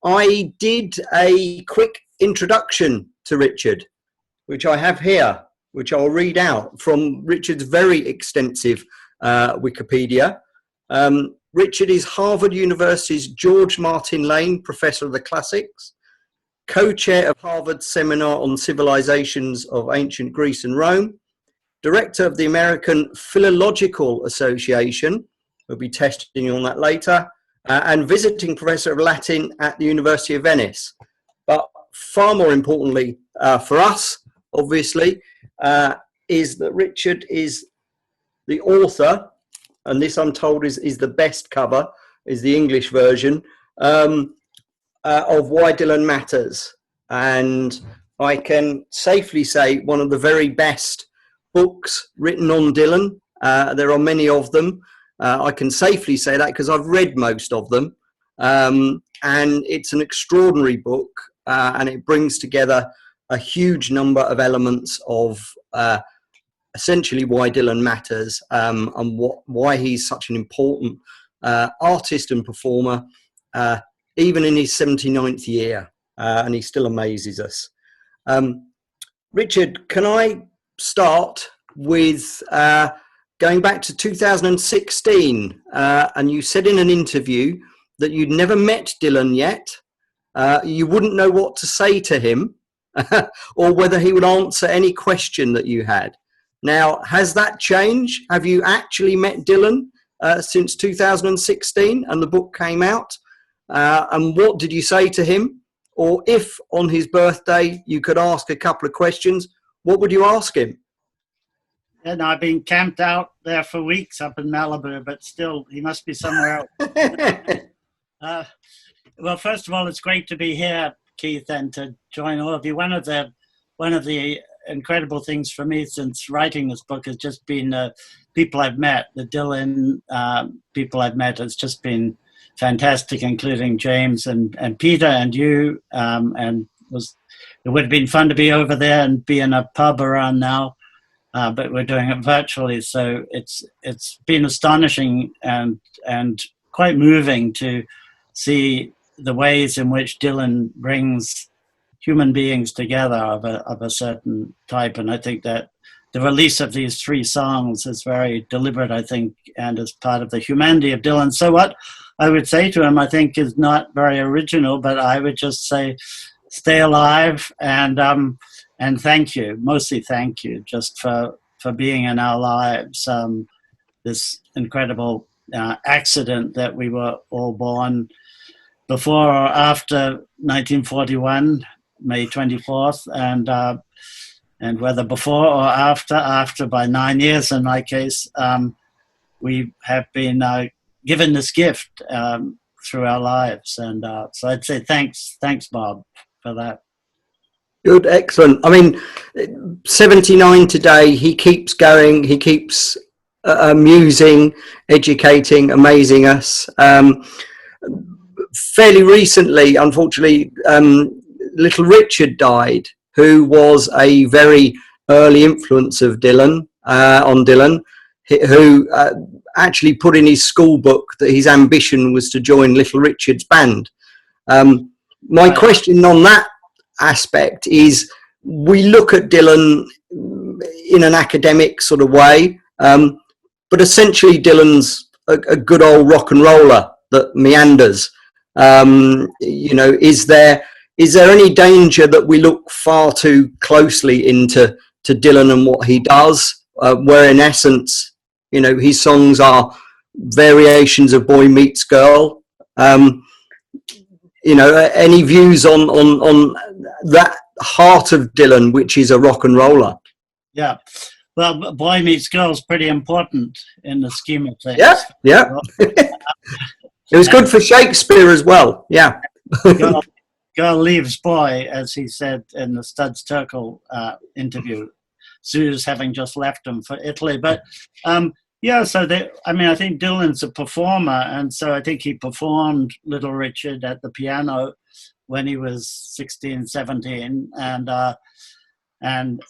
I did a quick introduction to Richard, which I have here, which I'll read out from Richard's very extensive Wikipedia. Richard is Harvard University's George Martin Lane Professor of the Classics, co-chair of Harvard's Seminar on Civilizations of Ancient Greece and Rome, director of the American Philological Association, we'll be testing you on that later, and visiting professor of Latin at the University of Venice. But far more importantly for us, obviously, is that Richard is the author, and this I'm told is the best cover, is the English version, of Why Dylan Matters. And I can safely say one of the very best books written on Dylan. There are many of them. I can safely say that because I've read most of them. And it's an extraordinary book, and it brings together a huge number of elements of essentially why Dylan matters, and why he's such an important artist and performer, even in his 79th year, and he still amazes us. Richard, can I start with going back to 2016, and you said in an interview that you'd never met Dylan yet. You wouldn't know what to say to him or whether he would answer any question that you had. Now, has that changed? Have you actually met Dylan since 2016 and the book came out? And what did you say to him? Or if on his birthday you could ask a couple of questions, what would you ask him? And I've been camped out there for weeks up in Malibu, but still, he must be somewhere else. Well, first of all, it's great to be here, Keith, and to join all of you. One of the incredible things for me since writing this book has just been people I've met. The Dylan people I've met has just been fantastic, including James and Peter and you. And it would have been fun to be over there and be in a pub around now, but we're doing it virtually. So it's been astonishing and quite moving to see the ways in which Dylan brings human beings together of a certain type. And I think that the release of these 3 songs is very deliberate, I think, and is part of the humanity of Dylan. So what I would say to him, I think, is not very original, but I would just say, stay alive and thank you, mostly thank you, just for being in our lives. This incredible accident that we were all born before or after 1941, May 24th, and whether before or after by 9 years in my case, we have been given this gift through our lives. And so I'd say thanks, Bob, for that. Good, excellent. I mean, 79 today, he keeps going, he keeps amusing, educating, amazing us. Fairly recently, unfortunately, little Richard died, who was a very early influence of Dylan, on Dylan, who actually put in his school book that his ambition was to join Little Richard's band. My question on that aspect is, we look at Dylan in an academic sort of way, but essentially Dylan's a good old rock and roller that meanders. You know, is there any danger that we look far too closely into Dylan and what he does, where in essence, you know, his songs are variations of Boy Meets Girl? You know, any views on that heart of Dylan, which is a rock and roller? Yeah. Well, Boy Meets Girl is pretty important in the scheme of things. Yeah. It was good for Shakespeare as well. Yeah. Girl leaves boy, as he said in the Studs Terkel interview. Sue's having just left him for Italy. But so I think Dylan's a performer, and so I think he performed Little Richard at the piano when he was 16, 17, and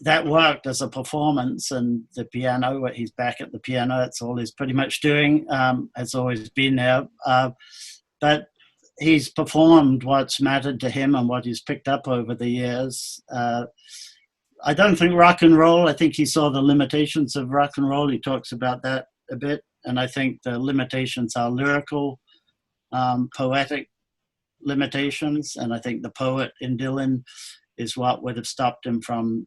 that worked as a performance. And the piano, he's back at the piano, that's all he's pretty much doing, has always been there. But he's performed what's mattered to him and what he's picked up over the years. I don't think rock and roll, I think he saw the limitations of rock and roll. He talks about that a bit. And I think the limitations are lyrical, poetic limitations. And I think the poet in Dylan is what would have stopped him from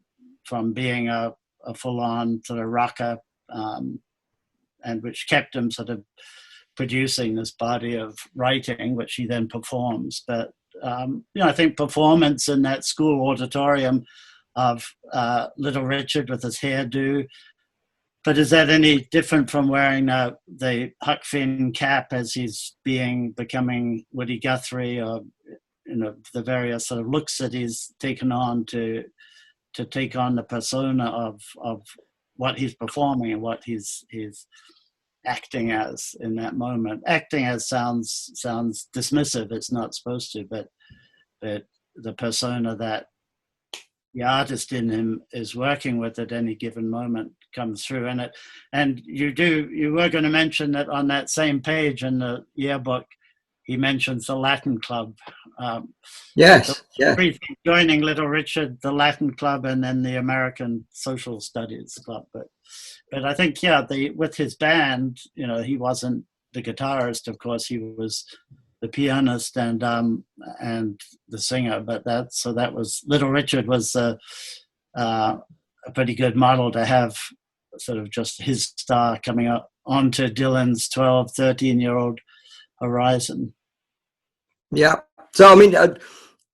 being a full-on sort of rocker, and which kept him sort of producing this body of writing, which he then performs. But, I think performance in that school auditorium of Little Richard with his hairdo, but is that any different from wearing the Huck Finn cap as he's becoming Woody Guthrie, or the various sort of looks that he's taken on to take on the persona of what he's performing and what he's acting as in that moment. Acting as sounds dismissive. It's not supposed to, but the persona that the artist in him is working with at any given moment comes through in it. And you were going to mention that on that same page in the yearbook, he mentions the Latin Club. Yes, yeah. Joining Little Richard, the Latin Club, and then the American Social Studies Club. But I think, with his band, he wasn't the guitarist, of course. He was the pianist and the singer. But that was Little Richard was a pretty good model to have, sort of just his star coming up onto Dylan's 12, 13-year-old horizon. Yeah. So, I mean,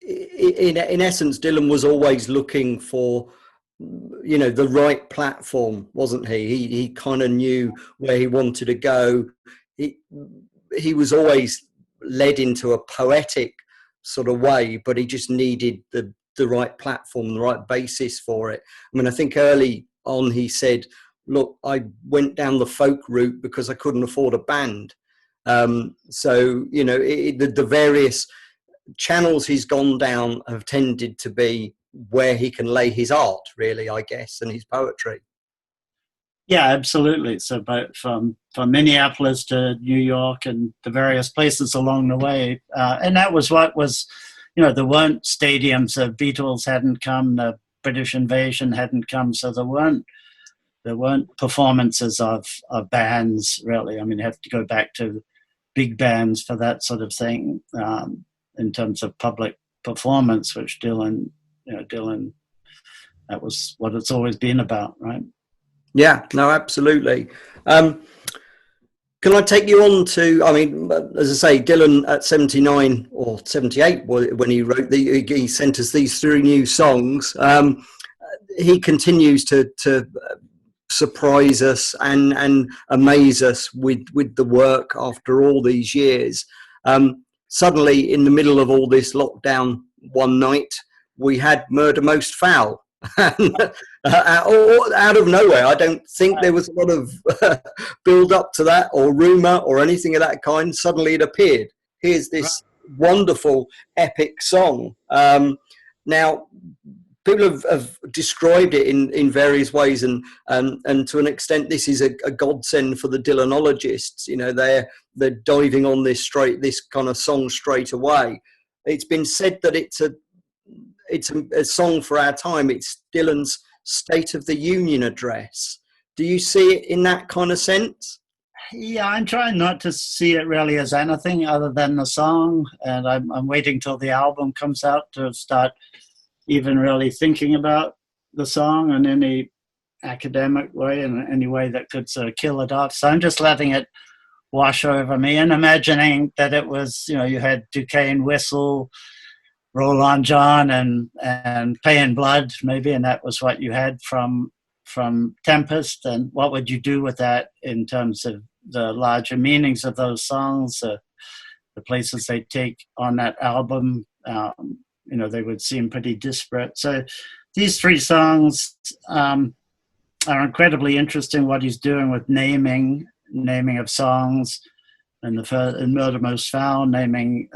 in essence, Dylan was always looking for, the right platform, wasn't he? He kind of knew where he wanted to go. He was always led into a poetic sort of way, but he just needed the right platform, the right basis for it. I mean, I think early on he said, look, I went down the folk route because I couldn't afford a band. So, the various channels he's gone down have tended to be where he can lay his art, really, I guess, and his poetry. Yeah, absolutely. So from Minneapolis to New York and the various places along the way. And that was what was, there weren't stadiums. The Beatles hadn't come, the British invasion hadn't come, so there weren't performances of bands, really. I mean, you have to go back to big bands for that sort of thing, in terms of public performance, which Dylan, that was what it's always been about, right? Yeah, no, absolutely. Can I take you on to, I mean, as I say, Dylan at 79 or 78, when he wrote he sent us these 3 new songs. He continues to surprise us and amaze us with the work after all these years. Suddenly, in the middle of all this lockdown, one night we had Murder Most Foul. Out of nowhere. I don't think there was a lot of build up to that or rumor or anything of that kind. Suddenly it appeared. Here's this wonderful epic song. Now, people have described it in various ways, and to an extent, this is a godsend for the Dylanologists. They're diving on this kind of song straight away. It's been said that it's a song for our time. It's Dylan's State of the Union address. Do you see it in that kind of sense? Yeah, I'm trying not to see it really as anything other than the song, and I'm waiting till the album comes out to start even really thinking about the song in any academic way, in any way that could sort of kill it off. So I'm just letting it wash over me and imagining that it was, you had Duquesne Whistle, Roll On John, and Pay in Blood, maybe, and that was what you had from Tempest. And what would you do with that in terms of the larger meanings of those songs, the places they take on that album? They would seem pretty disparate. So these 3 songs are incredibly interesting. What he's doing with naming of songs, and in Murder Most Foul, naming.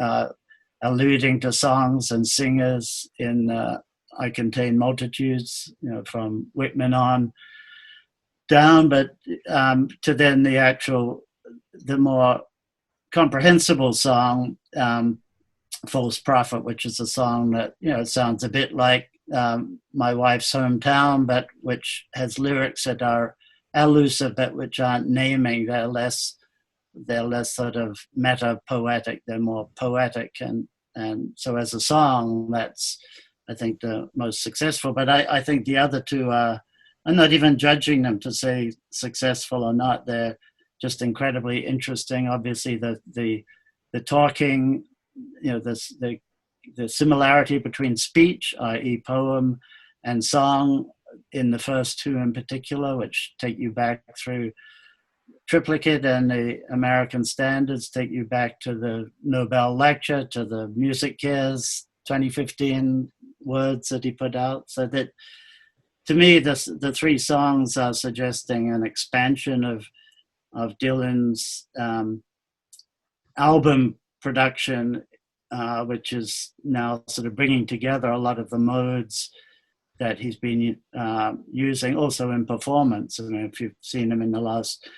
Alluding to songs and singers in I Contain Multitudes, from Whitman on down, but to then the more comprehensible song, False Prophet, which is a song that, you know, sounds a bit like My Wife's Hometown, but which has lyrics that are elusive, but which aren't naming. They're less sort of meta poetic. They're more poetic, and so as a song, that's, I think, the most successful. But I think the other two are, I'm not even judging them to say successful or not. They're just incredibly interesting. Obviously, the talking, you know, the similarity between speech, i.e. poem, and song in the first two in particular, which take you back through Triplicate and the American Standards, take you back to the Nobel lecture, to the Music Cares 2015 words that he put out. So that, to me, the three songs are suggesting an expansion of Dylan's album production, which is now sort of bringing together a lot of the modes that he's been using, also in performance. I mean, if you've seen him in the last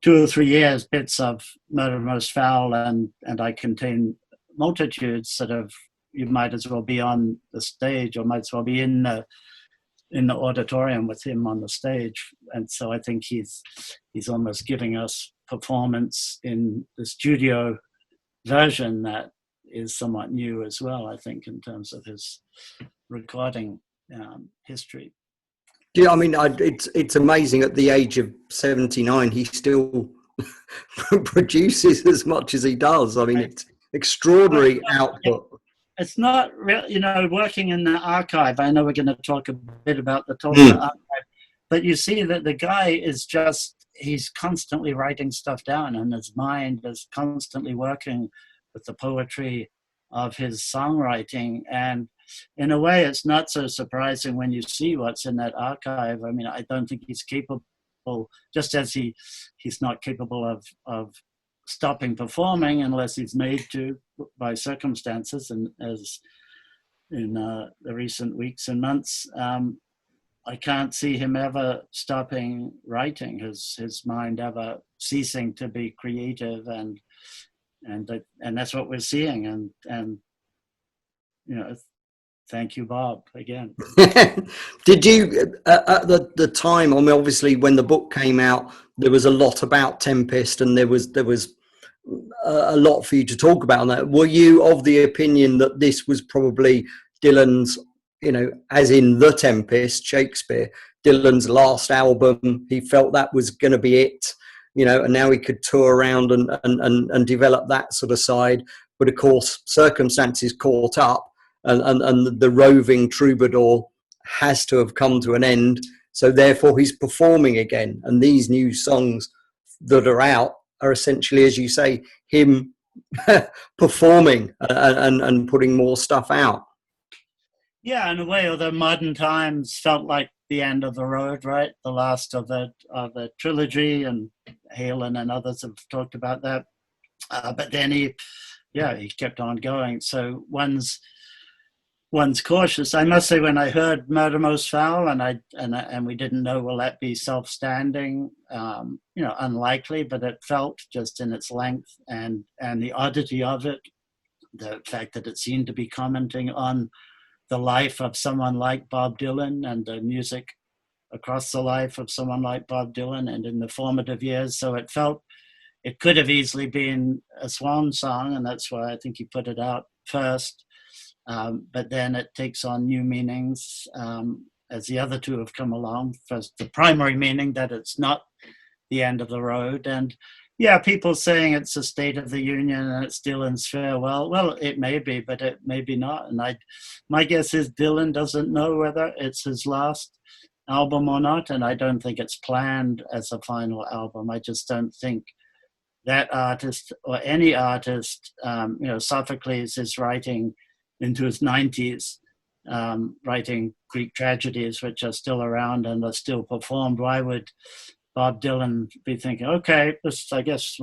2 or 3 years, bits of Murder Most Foul and I Contain Multitudes, sort of, you might as well be on the stage, or might as well be in the auditorium with him on the stage. And so I think he's almost giving us performance in the studio version that is somewhat new as well, I think, in terms of his recording history. Yeah, I mean, it's amazing at the age of 79, he still produces as much as he does. I mean, it's extraordinary output. It's not real, you know, working in the archive. I know we're going to talk a bit about the Tulsa archive, but you see that the guy is just, he's constantly writing stuff down, and his mind is constantly working with the poetry of his songwriting. And in a way, it's not so surprising when you see what's in that archive. I mean, I don't think he's capable, just as he's not capable of stopping performing unless he's made to by circumstances, and as in the recent weeks and months, I can't see him ever stopping writing, his mind ever ceasing to be creative, and that's what we're seeing. And you know, thank you, Bob, again. Did you at the time? I mean, obviously, when the book came out, there was a lot about Tempest, and there was a lot for you to talk about on that. Were you of the opinion that this was probably Dylan's, you know, as in The Tempest, Shakespeare, Dylan's last album? He felt that was going to be it, you know, and now he could tour around and develop that sort of side. But of course, circumstances caught up, and the roving troubadour has to have come to an end. So therefore, he's performing again, and these new songs that are out are essentially, as you say, him performing and putting more stuff out. Yeah, in a way, although Modern Times felt like the end of the road, right? The last of the trilogy, and Halen and others have talked about that. But then he kept on going. So one's cautious. I must say, when I heard Murder Most Foul, and we didn't know, will that be self-standing? You know, unlikely, but it felt, just in its length and the oddity of it, the fact that it seemed to be commenting on the life of someone like Bob Dylan and the music across the life of someone like Bob Dylan and in the formative years. So it felt it could have easily been a swan song, and that's why I think he put it out first. But then it takes on new meanings as the other two have come along. First, the primary meaning that it's not the end of the road. And yeah, people saying it's a State of the Union and it's Dylan's farewell. Well, it may be, but it may be not. And my guess is Dylan doesn't know whether it's his last album or not. And I don't think it's planned as a final album. I just don't think that artist, or any artist, you know, Sophocles is writing into his 90s, writing Greek tragedies, which are still around and are still performed. Why would Bob Dylan be thinking, okay, I guess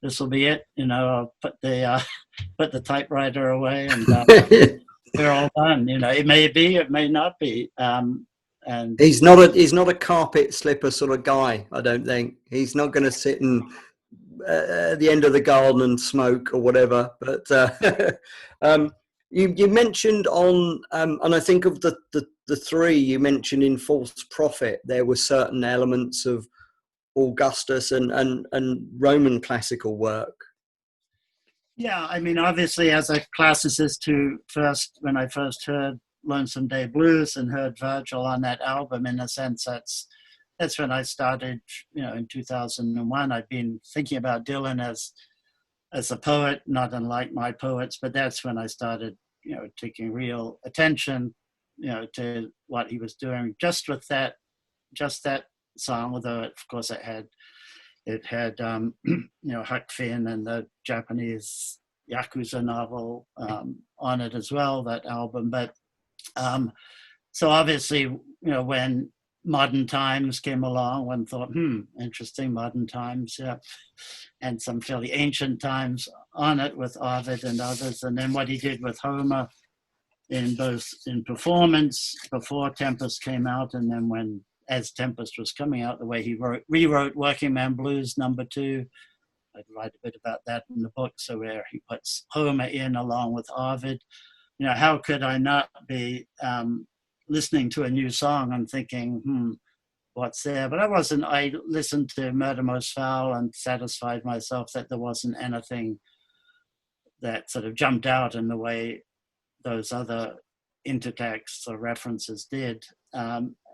this will be it, you know, I'll put the typewriter away and we're all done. You know, it may be, it may not be. And he's not a carpet slipper sort of guy. I don't think he's not going to sit and at the end of the garden and smoke or whatever. But you mentioned on, and I think of the three you mentioned in False Prophet, there were certain elements of Augustus and Roman classical work. Yeah, I mean, obviously, as a classicist when I first heard Lonesome Day Blues and heard Virgil on that album, in a sense, that's when I started, in 2001. I'd been thinking about Dylan as a poet, not unlike my poets, but that's when I started, taking real attention, to what he was doing just that song, although of course it had Huck Finn and the Japanese Yakuza novel on it as well, that album. But so obviously, when Modern Times came along, one thought, interesting, Modern Times, yeah, and some fairly ancient times on it with Ovid and others. And then what he did with Homer in performance before Tempest came out, and then as Tempest was coming out, the way he rewrote Working Man Blues #2. I'd write a bit about that in the book, so where he puts Homer in along with Ovid. How could I not be listening to a new song and thinking, what's there? But I wasn't. I listened to Murder Most Foul and satisfied myself that there wasn't anything that sort of jumped out in the way those other intertexts or references did.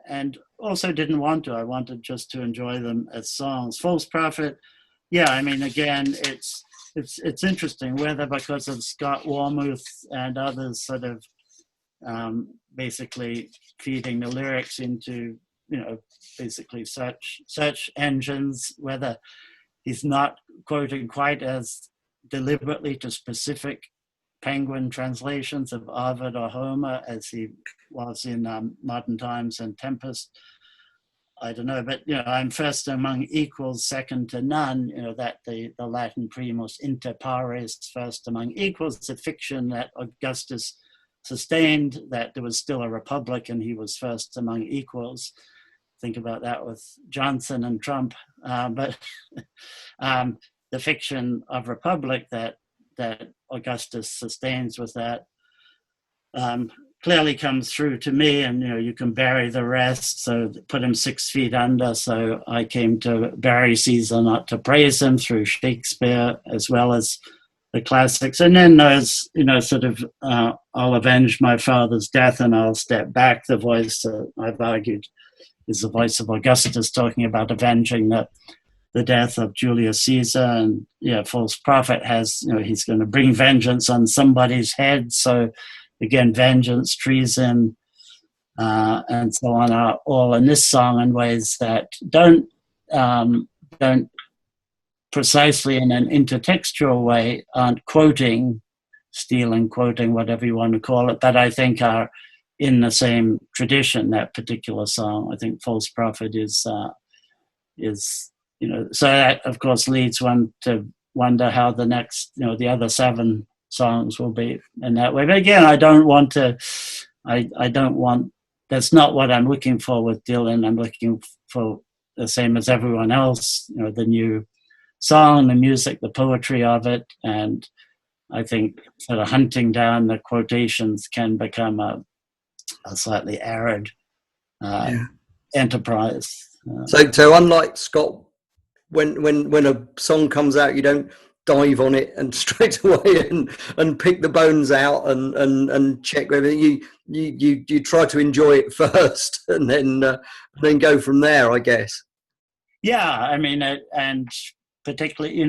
And also didn't want to. I wanted just to enjoy them as songs. False Prophet, yeah, I mean, again, it's interesting, whether because of Scott Warmuth and others sort of basically feeding the lyrics into, basically search engines, whether he's not quoting quite as deliberately to specific Penguin translations of Ovid or Homer as he was in Modern Times and Tempest. I don't know, but I'm first among equals, second to none. That the Latin primus inter pares, first among equals, the fiction that Augustus sustained, that there was still a republic and he was first among equals. Think about that with Johnson and Trump, but the fiction of republic that Augustus sustains with that clearly comes through to me, and you can bury the rest, so put him 6 feet under. So I came to bury Caesar, not to praise him, through Shakespeare as well as the classics. And then those, sort of I'll avenge my father's death and I'll step back. The voice I've argued is the voice of Augustus talking about avenging the death of Julius Caesar. And False Prophet has, he's going to bring vengeance on somebody's head. So again, vengeance, treason, and so on are all in this song in ways that don't precisely in an intertextual way, aren't stealing, quoting, whatever you want to call it, but I think are in the same tradition, that particular song. I think False Prophet is so that of course leads one to wonder how the next, the other 7 songs will be in that way. But again, I don't want, that's not what I'm looking for with Dylan. I'm looking for the same as everyone else, the new song, the music, the poetry of it. And I think sort of hunting down the quotations can become a slightly arid enterprise. So unlike Scott, when a song comes out, you don't dive on it and straight away and pick the bones out and check whether you try to enjoy it first and then go from there, I guess. Yeah, I mean, and particularly,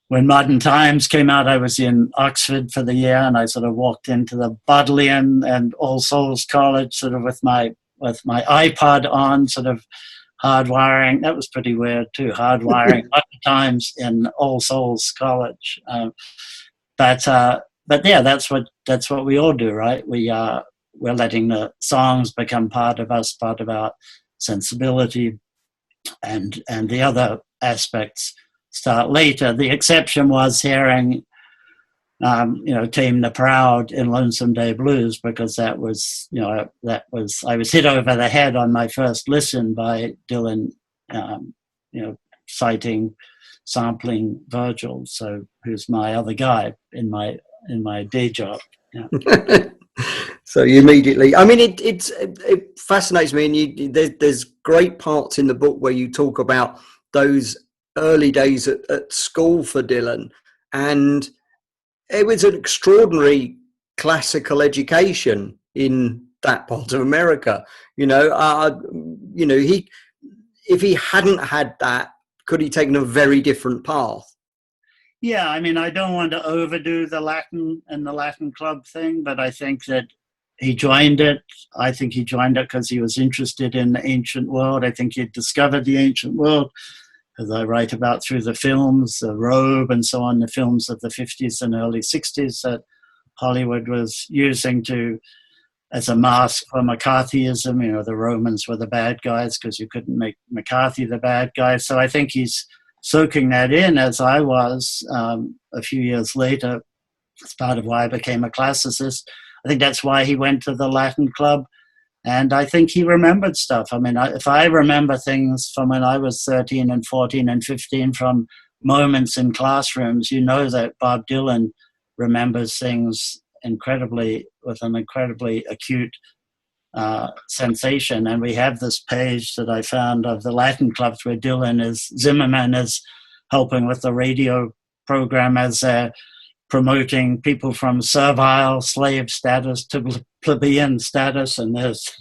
when Modern Times came out, I was in Oxford for the year, and I sort of walked into the Bodleian and All Souls College sort of with my iPod on, sort of hardwiring. That was pretty weird too, hardwiring Modern Times in All Souls College. But yeah, that's what we all do, right? We're letting the songs become part of us, part of our sensibility, and the other aspects start later. The exception was hearing, Tame the Proud in Lonesome Day Blues, because I was hit over the head on my first listen by Dylan, sampling Virgil. So who's my other guy in my day job. Yeah. So you immediately, I mean, it fascinates me, and there's great parts in the book where you talk about those early days at school for Dylan, and it was an extraordinary classical education in that part of America. If he hadn't had that, could he taken a very different path? Yeah, I mean, I don't want to overdo the Latin and the Latin club thing, but I think that he joined it. I think he joined it because he was interested in the ancient world. I think he discovered the ancient world, as I write about through the films, the Robe and so on, the films of the 50s and early 60s that Hollywood was using as a mask for McCarthyism. The Romans were the bad guys because you couldn't make McCarthy the bad guy. So I think he's soaking that in, as I was a few years later. It's part of why I became a classicist. I think that's why he went to the Latin club. And I think he remembered stuff. I mean, if I remember things from when I was 13 and 14 and 15 from moments in classrooms, that Bob Dylan remembers things with an incredibly acute sensation. And we have this page that I found of the Latin clubs where Zimmerman is helping with the radio program as promoting people from servile slave status to plebeian status, and there's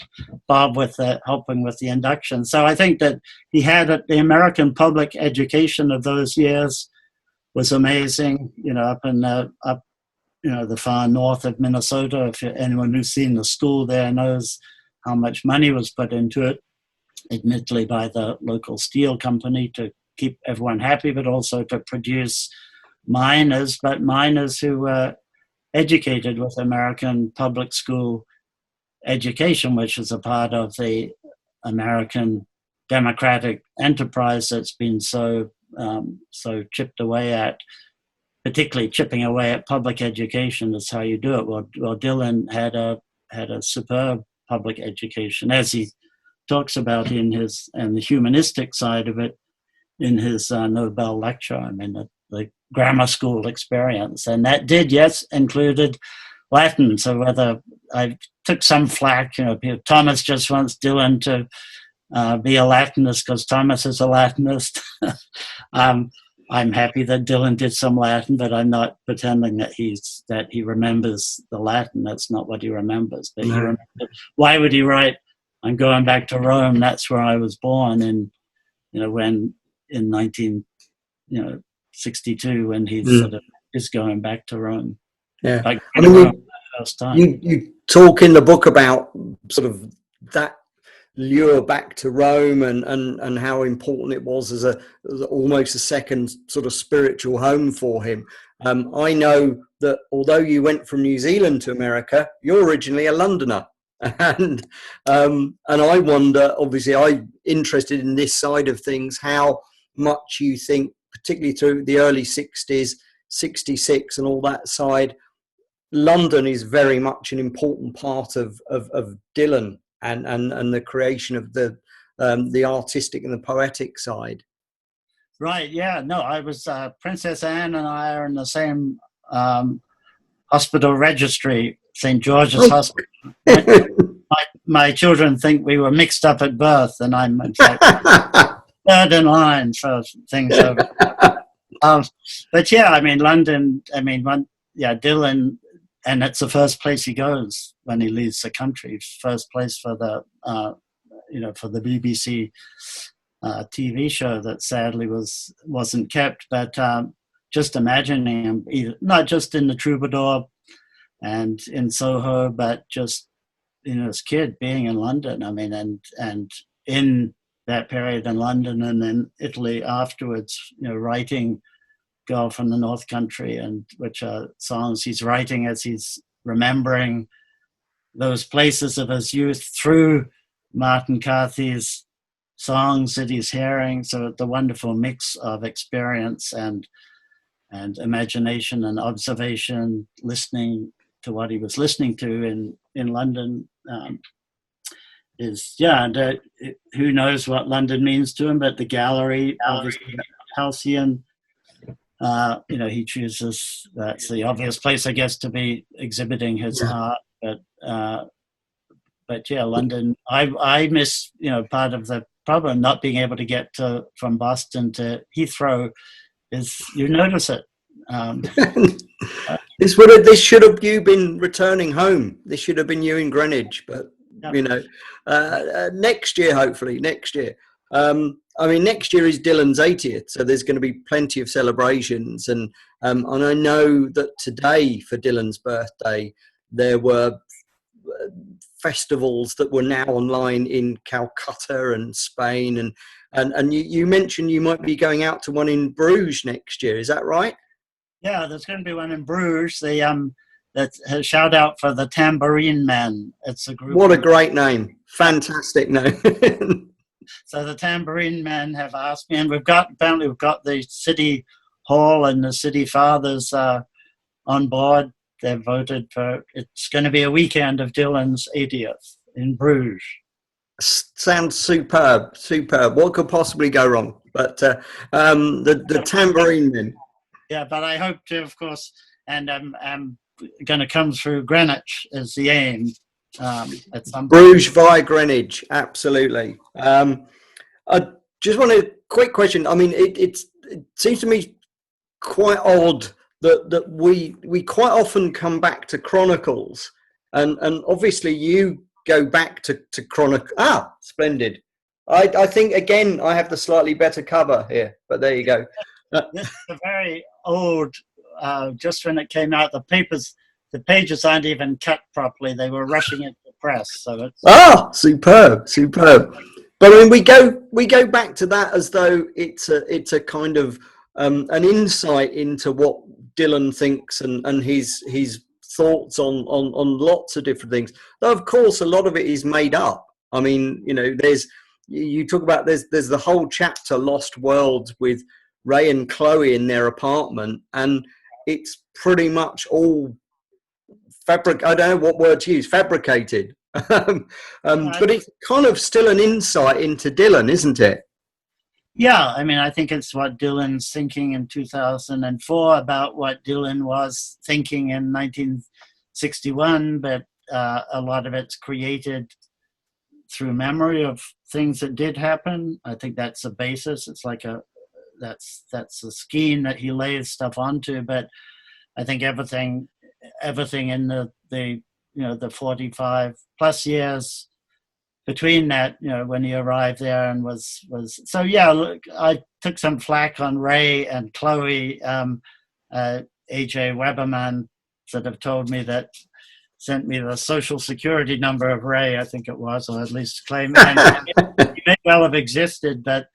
Bob helping with the induction. So I think that he had the American public education of those years was amazing. Up in the far north of Minnesota. If anyone who's seen the school there knows how much money was put into it, admittedly by the local steel company to keep everyone happy, but also to produce miners who were educated with American public school education, which is a part of the American democratic enterprise that's been so chipped away at. Particularly chipping away at public education is how you do it. Well, Dylan had a superb public education, as he talks about and the humanistic side of it in his Nobel lecture. I mean, the grammar school experience, and that included Latin. So whether I took some flack, Thomas just wants Dylan to be a Latinist because Thomas is a Latinist. I'm happy that Dylan did some Latin, but I'm not pretending that he remembers the Latin. That's not what he remembers. But no. Why would he write, "I'm going back to Rome, that's where I was born," and when in 1962 when he sort of is going back to Rome. Yeah, like Rome the first time. You talk in the book about sort of that lure back to Rome and how important it was as almost a second sort of spiritual home for him. I know that although you went from New Zealand to America, you're originally a Londoner, and I wonder, obviously, I'm interested in this side of things, how much you think, particularly through the early 60s, 66 and all that side, London is very much an important part of Dylan and the creation of the artistic and the poetic side. Right, yeah. No, I was, Princess Anne and I are in the same hospital registry, St. George's Hospital. My children think we were mixed up at birth, and I'm in fact third in line for things. But yeah, I mean, London, Dylan, and it's the first place he goes when he leaves the country. First place for the BBC TV show that sadly wasn't kept. But just imagining him, not just in the Troubadour and in Soho, but just as a kid being in London. I mean, and in that period in London and then Italy afterwards, writing Girl from the North Country, and which are songs he's writing as he's remembering those places of his youth through Martin Carthy's songs that he's hearing. So the wonderful mix of experience and imagination and observation, listening to what he was listening to in London. and who knows what London means to him, but the gallery, obviously, Halcyon, he chooses, that's the obvious place, I guess, to be exhibiting his art, but yeah, London, I miss, part of the problem not being able to get from Boston to Heathrow is you notice it. This should have you been returning home. This should have been you in Greenwich, but next year, hopefully next year. Next year is Dylan's 80th, so there's going to be plenty of celebrations, and I know that today for Dylan's birthday there were festivals that were now online in Calcutta and Spain, and you mentioned you might be going out to one in Bruges next year. Is that right? Yeah, there's going to be one in Bruges. That's a shout out for the Tambourine Men. It's a group. What a great name! Fantastic name. So the Tambourine Men have asked me, and we've got the City Hall and the City Fathers on board. They've voted for. It's going to be a weekend of Dylan's 80th in Bruges. Sounds superb. What could possibly go wrong? But the Tambourine Men. Yeah, but I hope to, of course, and I'm going to come through Greenwich is the aim. At some Bruges via Greenwich, absolutely. I just want a quick question. I mean, it seems to me quite odd that we quite often come back to Chronicles, and obviously you go back to Chronicle. Splendid. I think again I have the slightly better cover here, but there you go. This is a very old. Just when it came out, the pages aren't even cut properly. They were rushing it to press. So it's superb. But I mean, we go back to that as though it's a kind of an insight into what Dylan thinks and his thoughts on lots of different things. Though of course a lot of it is made up. I mean, you talk about there's the whole chapter Lost Worlds with Ray and Chloe in their apartment, and it's pretty much all I don't know what word to use, fabricated. But it's kind of still an insight into Dylan, isn't it? Yeah, I mean, I think it's what Dylan's thinking in 2004 about what Dylan was thinking in 1961, but a lot of it's created through memory of things that did happen. I think that's the basis. It's like that's a scheme that he lays stuff onto, but I think everything in the 45 plus years between that, when he arrived there and was so yeah. Look, I took some flack on Ray and Chloe. AJ Weberman sort of sent me the social security number of Ray, I think it was, or at least claim. And he may well have existed, but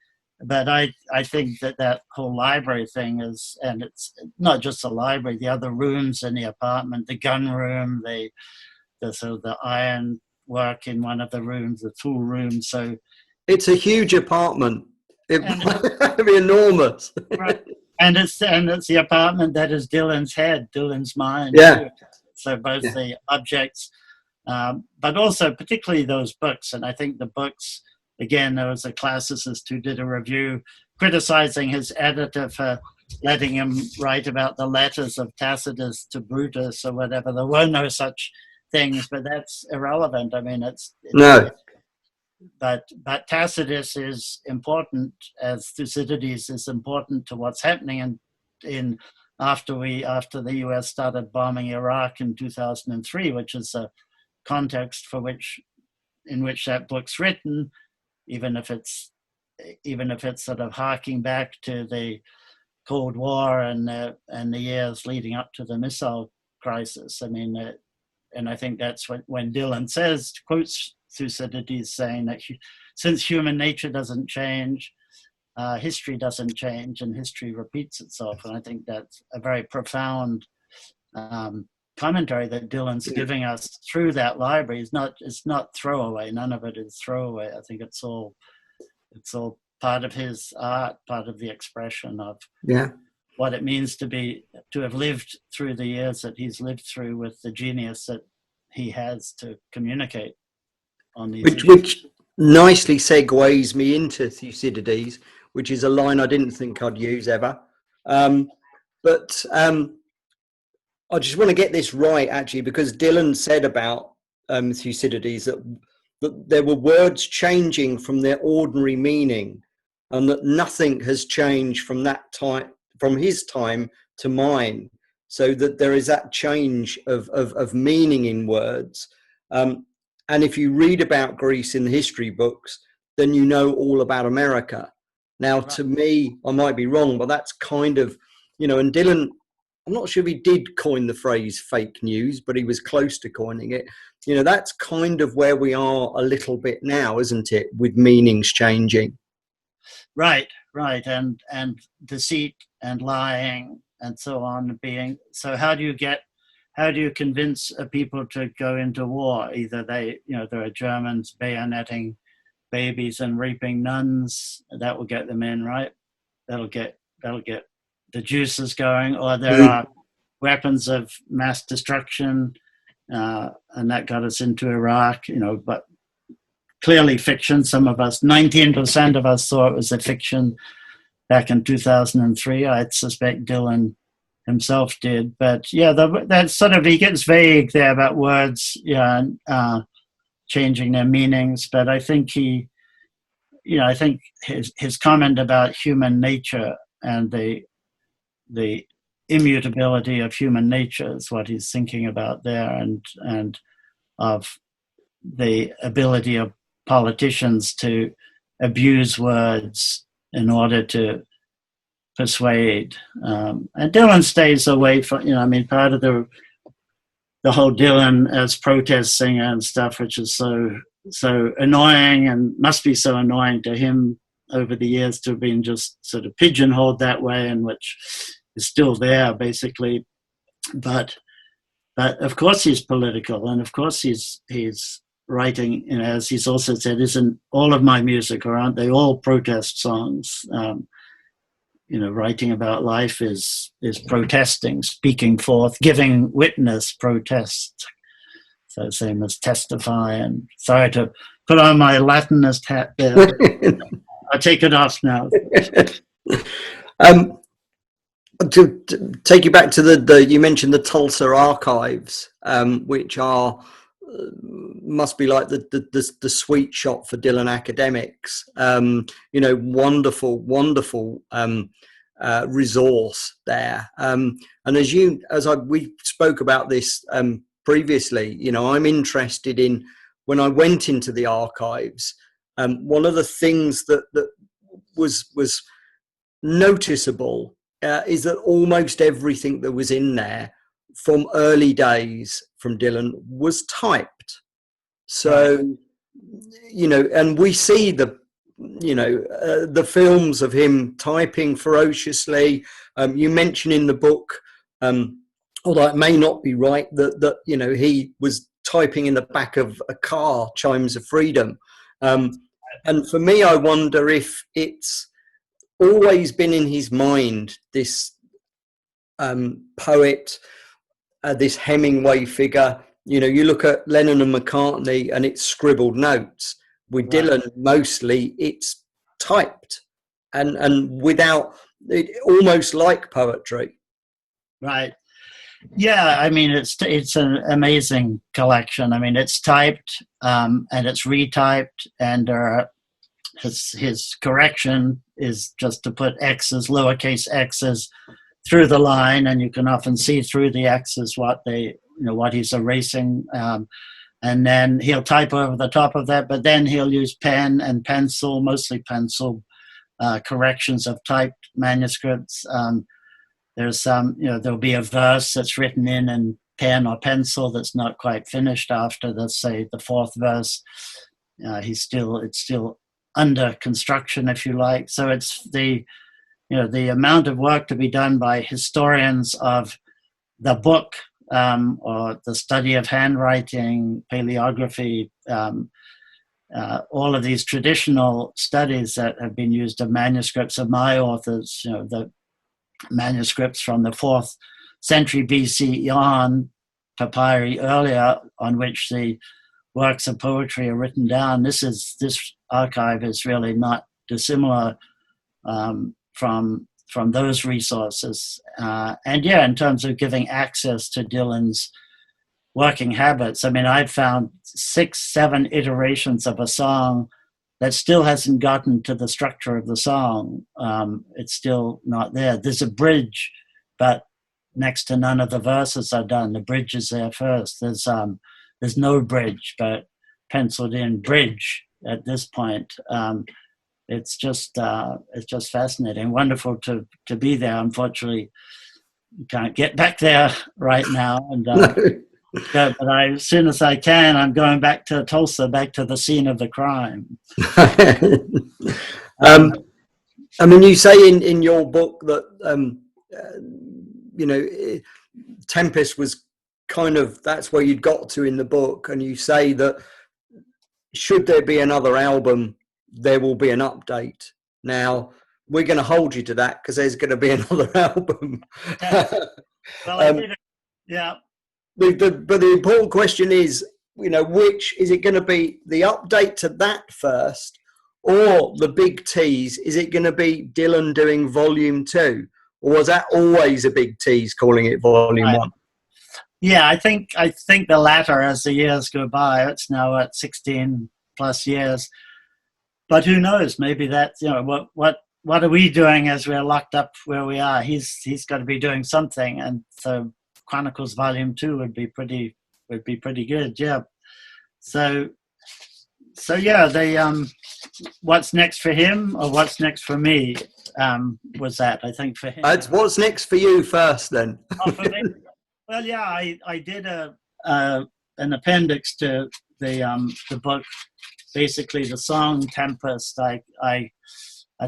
I think that whole library thing is, and it's not just the library, the other rooms in the apartment, the gun room, the iron work in one of the rooms, the tool room. So it's a huge apartment. It might be enormous. Right. And it's the apartment that is Dylan's head, Dylan's mind. Yeah. Too. So both the objects, but also particularly those books. And I think the books, again, there was a classicist who did a review criticizing his editor for letting him write about the letters of Tacitus to Brutus or whatever. There were no such things, but that's irrelevant. I mean, no. But Tacitus is important, as Thucydides is important to what's happening in after the US started bombing Iraq in 2003, which is a context in which that book's written, even if it's sort of harking back to the Cold War and the years leading up to the missile crisis. I mean, and I think that's when Dylan quotes Thucydides saying that since human nature doesn't change, history doesn't change, and history repeats itself. And I think that's a very profound commentary that Dylan's giving us through that library. It's not throwaway. None of it is throwaway. I think it's all part of his art, part of the expression of what it means to have lived through the years that he's lived through with the genius that he has to communicate. on these which issues. which nicely segues me into Thucydides, which is a line I didn't think I'd use ever. But I just want to get this right, actually, because Dylan said about Thucydides that there were words changing from their ordinary meaning, and that nothing has changed from that time, from his time to mine. So that there is that change of meaning in words. And if you read about Greece in the history books, then you know all about America. Now, Right. to me, I might be wrong, but that's kind of, and Dylan, I'm not sure if he did coin the phrase fake news, but he was close to coining it. That's kind of where we are a little bit now, isn't it? With meanings changing. Right, and deceit and lying and so on being. So how do you convince people to go into war? Either there are Germans bayoneting babies and raping nuns. That will get them in, right? That'll get the juices going. Or there are weapons of mass destruction, and that got us into Iraq. But clearly fiction. Some of us, 19% of us, thought it was a fiction back in 2003. I suspect Dylan himself did. But yeah, that sort of, he gets vague there about words, changing their meanings. But I think I think his comment about human nature and the immutability of human nature is what he's thinking about there, and of the ability of politicians to abuse words in order to persuade. And Dylan stays away from, part of the whole Dylan as protest singer and stuff, which is so annoying and must be so annoying to him over the years to have been just sort of pigeonholed that way, and which is still there basically. But of course he's political, and of course he's writing, as he's also said, isn't all of my music, or aren't they all protest songs? Writing about life is protesting, speaking forth, giving witness, protest. So same as testify. And sorry to put on my Latinist hat there. I'll take it off now. To take you back to the you mentioned the Tulsa archives, which are must be like the sweet shop for Dylan academics. Wonderful resource there. And we spoke about this previously. I'm interested in, when I went into the archives, one of the things that was noticeable is that almost everything that was in there from early days from Dylan was typed. So, and we see the films of him typing ferociously. You mention in the book, although it may not be right, that he was typing in the back of a car, Chimes of Freedom. And for me, I wonder if it's always been in his mind, this poet, this Hemingway figure. You look at Lennon and McCartney and it's scribbled notes. With right. Dylan, mostly it's typed and without it, almost like poetry. Right. Yeah, it's an amazing collection. It's typed and it's retyped, and his correction is just to put X's, lowercase x's, through the line, and you can often see through the X's what he's erasing. And then he'll type over the top of that, but then he'll use pen and pencil, mostly pencil, corrections of typed manuscripts. There's some, there'll be a verse that's written in pen or pencil that's not quite finished after, let's say, the fourth verse. It's still under construction, if you like. So it's the amount of work to be done by historians of the book, or the study of handwriting, paleography, all of these traditional studies that have been used of manuscripts of my authors, the manuscripts from the 4th century BC on, papyri earlier, on which the works of poetry are written down. This archive is really not dissimilar from those resources. And yeah, in terms of giving access to Dylan's working habits, I mean, I've found 6, 7 iterations of a song that still hasn't gotten to the structure of the song. It's still not there. There's a bridge, but next to none of the verses are done. The bridge is there first. There's no bridge, but penciled in bridge at this point. It's just fascinating, wonderful to be there. Unfortunately, can't get back there right now, and but as soon as I can, I'm going back to Tulsa, back to the scene of the crime. I mean, you say in your book that you know, Tempest was kind of, that's where you'd got to in the book, and you say that should there be another album, there will be an update. Now we're going to hold you to that because there's going to be another album. Well, I did it. Yeah. But the important question is, you know, which is it going to be, the update to that first, or the big tease? Is it going to be Dylan doing volume 2, or was that always a big tease, calling it volume 1? Yeah, I think the latter as the years go by. It's now at 16 plus years, but who knows? Maybe that's, you know, what are we doing as we're locked up where we are? He's got to be doing something, and so Chronicles Volume 2 would be pretty good. Yeah. So yeah, they what's next for him or what's next for me was that, I think, for him. What's next for you first then? Oh, for me? Well, yeah, I did an appendix to the book, basically the song Tempest. I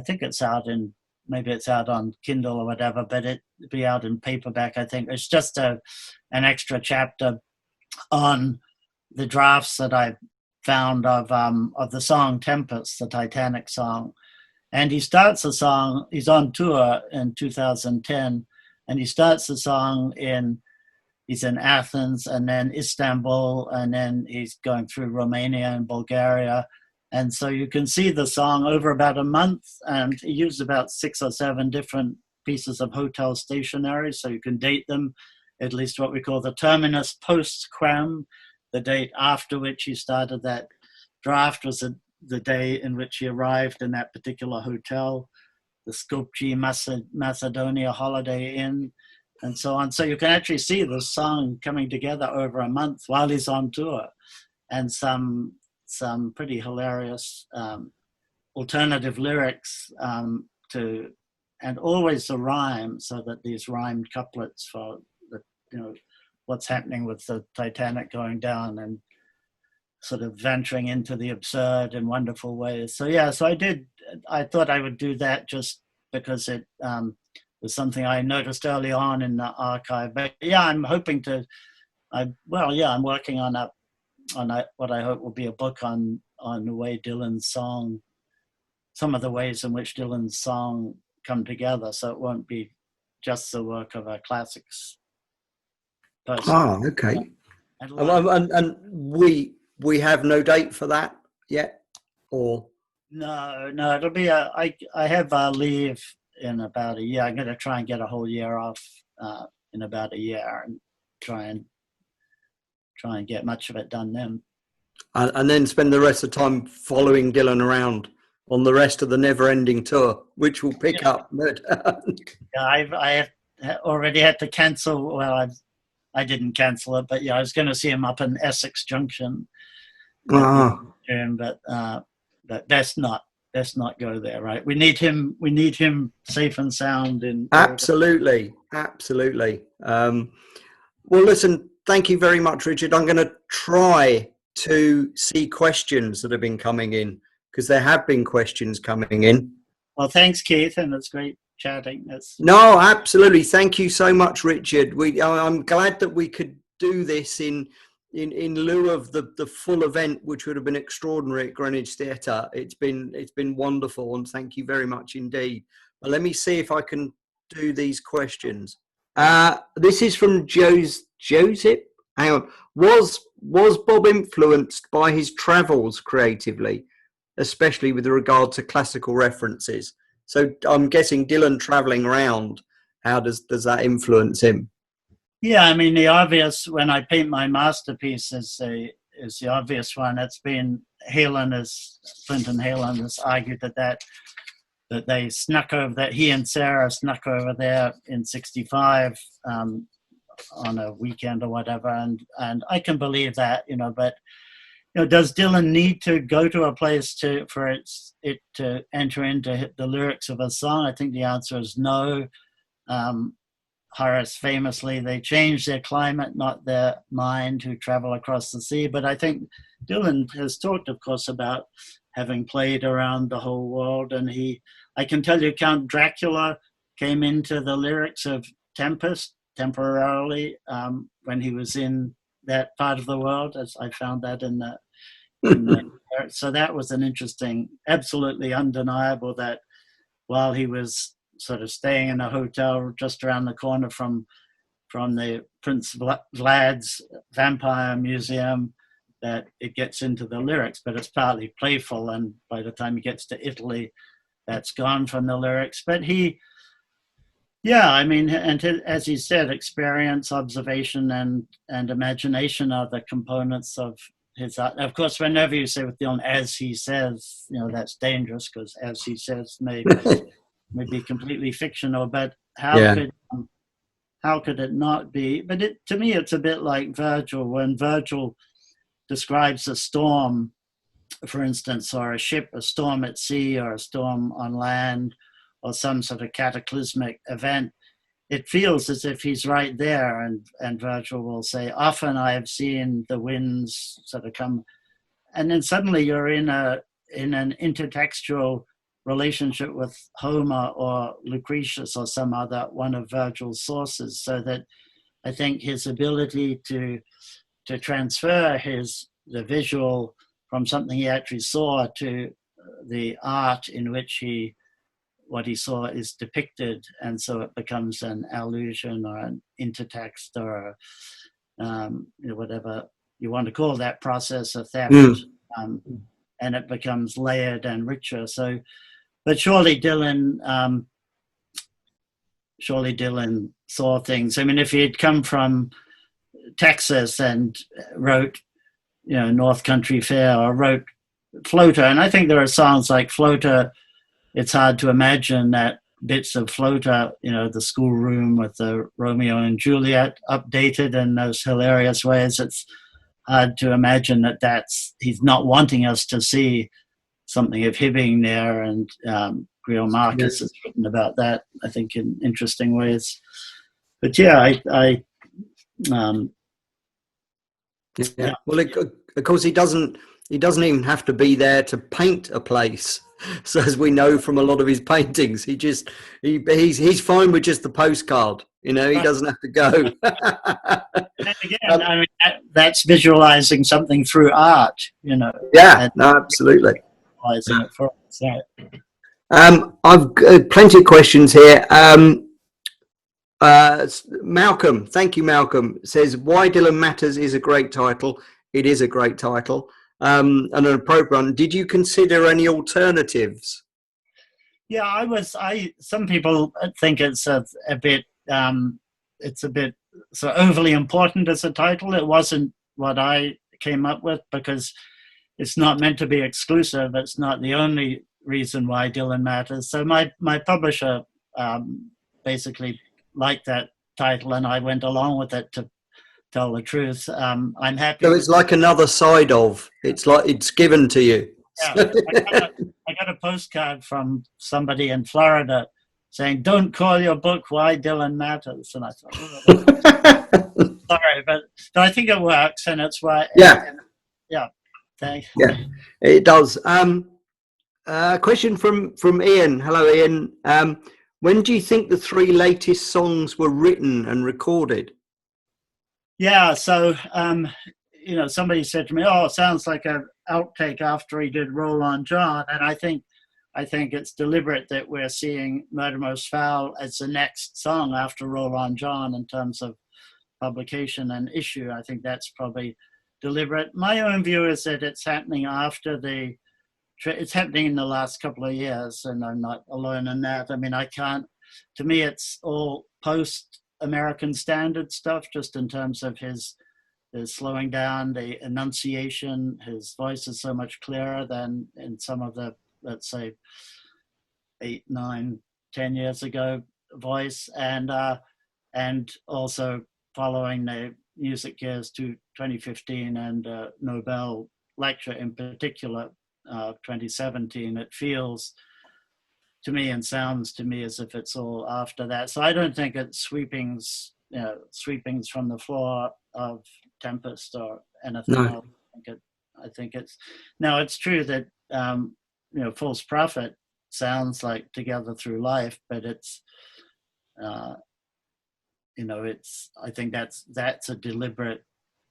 think it's out in, maybe it's out on Kindle or whatever, but it'd be out in paperback, I think. It's just an extra chapter on the drafts that I found of the song Tempest, the Titanic song. And he starts the song, he's on tour in 2010, and he starts the song he's in Athens and then Istanbul, and then he's going through Romania and Bulgaria. And so you can see the song over about a month, and he used about 6 or 7 different pieces of hotel stationery, so you can date them, at least what we call the terminus post-cram. The date after which he started that draft was the day in which he arrived in that particular hotel, the Skopje Macedonia Holiday Inn, and so on. So you can actually see the song coming together over a month while he's on tour, and some pretty hilarious alternative lyrics and always a rhyme, so that these rhymed couplets for what's happening with the Titanic going down and sort of venturing into the absurd in wonderful ways. So yeah, I thought I would do that just because it was something I noticed early on in the archive. But yeah, I'm hoping I'm working on what I hope will be a book on the way Dylan's song, some of the ways in which Dylan's song come together. So it won't be just the work of a classics person. Oh, okay. And we have no date for that yet, or no, it'll be I have leave in about a year. I'm going to try and get a whole year off in about a year, and try and get much of it done then. And then spend the rest of the time following Dylan around on the rest of the never-ending tour, which will pick up. Yeah, I have already had to cancel. Well, I didn't cancel it, but yeah, I was going to see him up in Essex Junction. But best not go there, right? We need him safe and sound. Absolutely. Well, listen, thank you very much, Richard. I'm going to try to see questions that have been coming in, because there have been questions coming in. Well, thanks, Keith, and it's great chatting. No, absolutely. Thank you so much, Richard. I'm glad that we could do this in lieu of the full event, which would have been extraordinary at Greenwich Theatre. It's been wonderful, and thank you very much indeed. But let me see if I can do these questions. This is from Joseph hang on. Was Bob influenced by his travels creatively, especially with regard to classical references? So I'm guessing Dylan traveling around, how does that influence him? Yeah, I mean, the obvious, when I paint my masterpiece, is the obvious one. It's been Clinton Halen has argued that they snuck over, that he and Sarah snuck over there in '65 on a weekend or whatever, and I can believe that, but does Dylan need to go to a place for it to enter into the lyrics of a song? I think the answer is no. Horace famously, they change their climate, not their mind, who travel across the sea. But I think Dylan has talked, of course, about having played around the whole world. And I can tell you, Count Dracula came into the lyrics of Tempest temporarily when he was in that part of the world, as I found that in the so that was an interesting, absolutely undeniable, that while he was sort of staying in a hotel just around the corner from the Prince Vlad's Vampire Museum, that it gets into the lyrics, but it's partly playful, and by the time he gets to Italy, that's gone from the lyrics. But I mean, and as he said, experience, observation, and imagination are the components of his art. Of course, whenever you say with Dylan, as he says, that's dangerous, because as he says may be completely fictional. But how could it not be? But to me, it's a bit like Virgil. When Virgil describes a storm, for instance, or a storm at sea, or a storm on land, or some sort of cataclysmic event, it feels as if he's right there. And Virgil will say, often I have seen the winds sort of come, and then suddenly you're in an intertextual relationship with Homer or Lucretius or some other one of Virgil's sources. So that I think his ability to transfer the visual from something he actually saw to the art in which what he saw is depicted, and so it becomes an allusion or an intertext or whatever you want to call that process of theft, and it becomes layered and richer. So, but surely Dylan saw things. I mean, if he had come from Texas and wrote, North Country Fair, or wrote Floater, and I think there are songs like Floater, it's hard to imagine that bits of Floater, the schoolroom with the Romeo and Juliet updated in those hilarious ways. It's hard to imagine he's not wanting us to see something of Hibbing there, and Greil Marcus has written about that, I think, in interesting ways. But well, of course, he doesn't even have to be there to paint a place. So, as we know from a lot of his paintings, he's fine with just the postcard. He doesn't have to go. And again, I mean, that's visualizing something through art. Yeah, no, absolutely. Visualizing it for us. Yeah. I've got plenty of questions here. Malcolm, thank you, Malcolm, says, Why Dylan Matters is a great title. It is a great title. And an appropriate one. Did you consider any alternatives? Yeah, some people think it's a bit so overly important as a title. It wasn't what I came up with, because it's not meant to be exclusive. It's not the only reason why Dylan Matters. So my publisher basically liked that title, and I went along with it, to tell the truth. I'm happy. So it's like another side of, it's like it's given to you. Yeah, I got a postcard from somebody in Florida saying, "Don't call your book Why Dylan Matters." And I thought, sorry, but I think it works, and it's why. Yeah. Thanks. Yeah, it does. Question from Ian. Hello, Ian. When do you think the 3 latest songs were written and recorded? Yeah, so somebody said to me, "Oh, it sounds like an outtake after he did Roll on John," and I think it's deliberate that we're seeing Murder Most Foul as the next song after Roll on John, in terms of publication and issue. I think that's probably deliberate. My own view is that it's happening it's happening in the last couple of years, and I'm not alone in that. I mean, to me, it's all post-American standard stuff, just in terms of his slowing down, the enunciation. His voice is so much clearer than in some of the, let's say, 8, 9, 10 years ago voice, and also following the music years to 2015 and Nobel lecture in particular, 2017, it feels to me and sounds to me as if it's all after that. So I don't think it's sweepings from the floor of Tempest or anything else. I think it's now, it's true that False Prophet sounds like Together Through Life, but it's I think that's a deliberate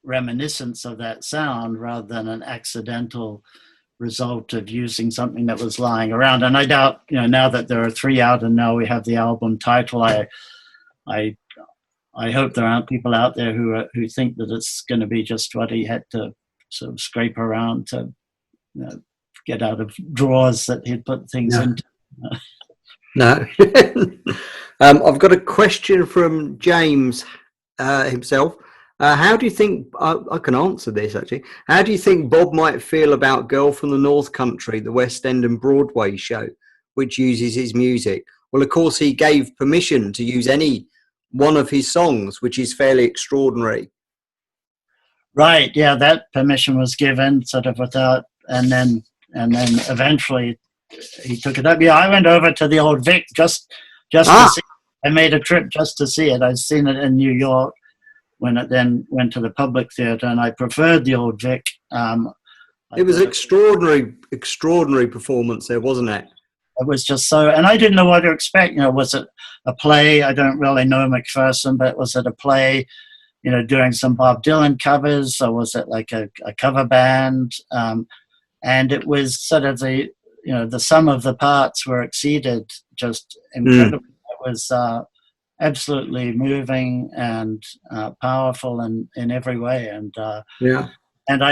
reminiscence of that sound rather than an accidental result of using something that was lying around. And I doubt, now that there are 3 out and now we have the album title, I hope there aren't people out there who think that it's going to be just what he had to sort of scrape around to get out of drawers that he'd put things into. No. I've got a question from James himself. How do you think, I can answer this actually, how do you think Bob might feel about Girl from the North Country, the West End and Broadway show, which uses his music? Well, of course, he gave permission to use any one of his songs, which is fairly extraordinary. Right, yeah, that permission was given sort of without, and then eventually he took it up. Yeah, I went over to the old Vic just to see it. I made a trip just to see it. I'd seen it in New York when it then went to the Public Theatre, and I preferred the old Vic. It was extraordinary performance there, wasn't it? It was just so, and I didn't know what to expect. Was it a play? I don't really know McPherson, but was it a play, doing some Bob Dylan covers, or was it like a cover band? And it was sort of the sum of the parts were exceeded just incredibly. It was absolutely moving and powerful in every way. And and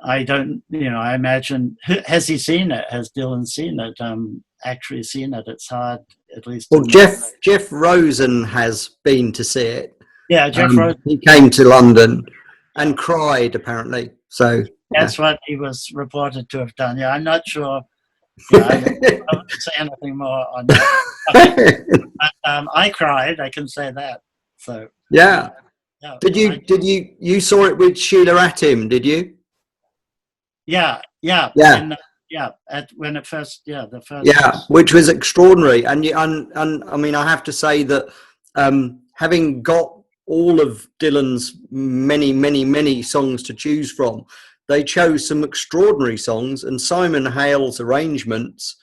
I don't, I imagine, has he seen it? Has Dylan seen it? Actually seen it? It's hard, at least. Well, Jeff Rosen has been to see it. Yeah, Jeff Rosen. He came to London and cried, apparently. So that's what he was reported to have done. Yeah, I'm not sure. I won't say anything more on that. But, I cried. I can say that. So yeah. Did you saw it with Sheila Atim? Did you? Yeah. And, when it first, the first. Yeah, which was extraordinary, and I mean, I have to say that having got all of Dylan's many songs to choose from, they chose some extraordinary songs, and Simon Hale's arrangements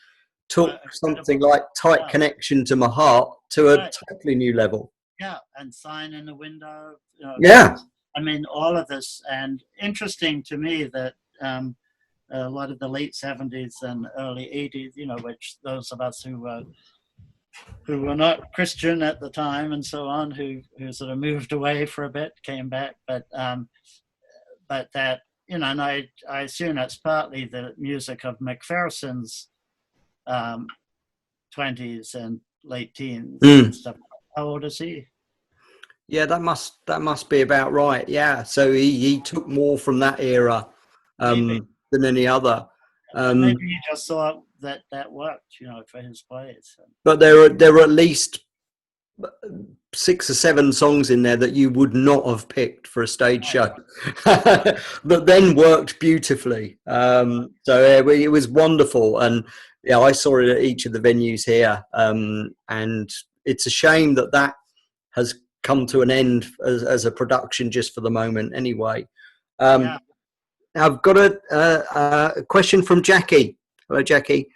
took something like Tight Connection to My Heart to a totally new level. Yeah, and Sign in the Window. Yeah. I mean, all of this, and interesting to me that a lot of the late 70s and early 80s, which those of us who were not Christian at the time and so on, who sort of moved away for a bit, came back, but that, and I assume that's partly the music of McPherson's 20s and late teens and stuff. How old is he? Yeah, that must be about right. Yeah, so he took more from that era than any other. Maybe he just thought that worked, for his plays. But there were at least 6 or 7 songs in there that you would not have picked for a stage show, that then worked beautifully. So it was wonderful, and I saw it at each of the venues here, and it's a shame that has come to an end as a production just for the moment. Anyway, I've got a question from Jackie. Hello, Jackie.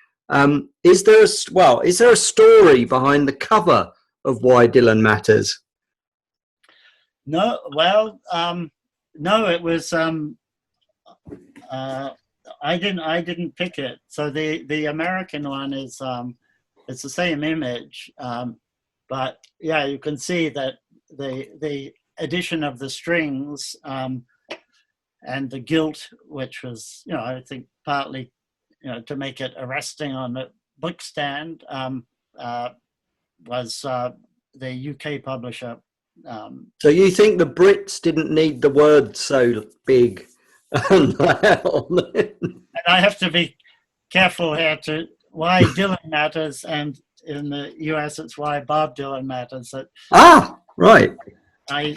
Is there a story behind the cover of Why Dylan Matters? No, well, no, it was. I didn't pick it. So the American one is it's the same image, but yeah, you can see that the addition of the strings and the gilt, which was, I think partly, to make it arresting on the book stand, was the UK publisher. So you think the Brits didn't need the word so big? And I have to be careful here to why Dylan matters, and in the US it's why Bob Dylan matters. Right. I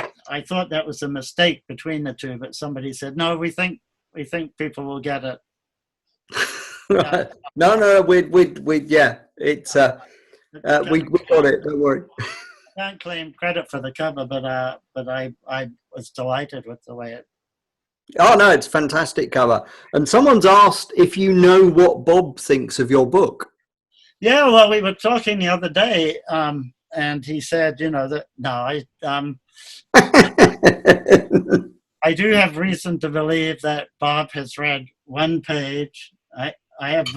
thought that was a mistake between the two, but somebody said, no, we think people will get it. Right. No, we yeah, it's we got it. Don't worry. I can't claim credit for the cover, but I was delighted with the way it. Oh no, it's a fantastic cover. And someone's asked if you know what Bob thinks of your book. Yeah, well, we were talking the other day, and he said, that no, I do have reason to believe that Bob has read one page. I have,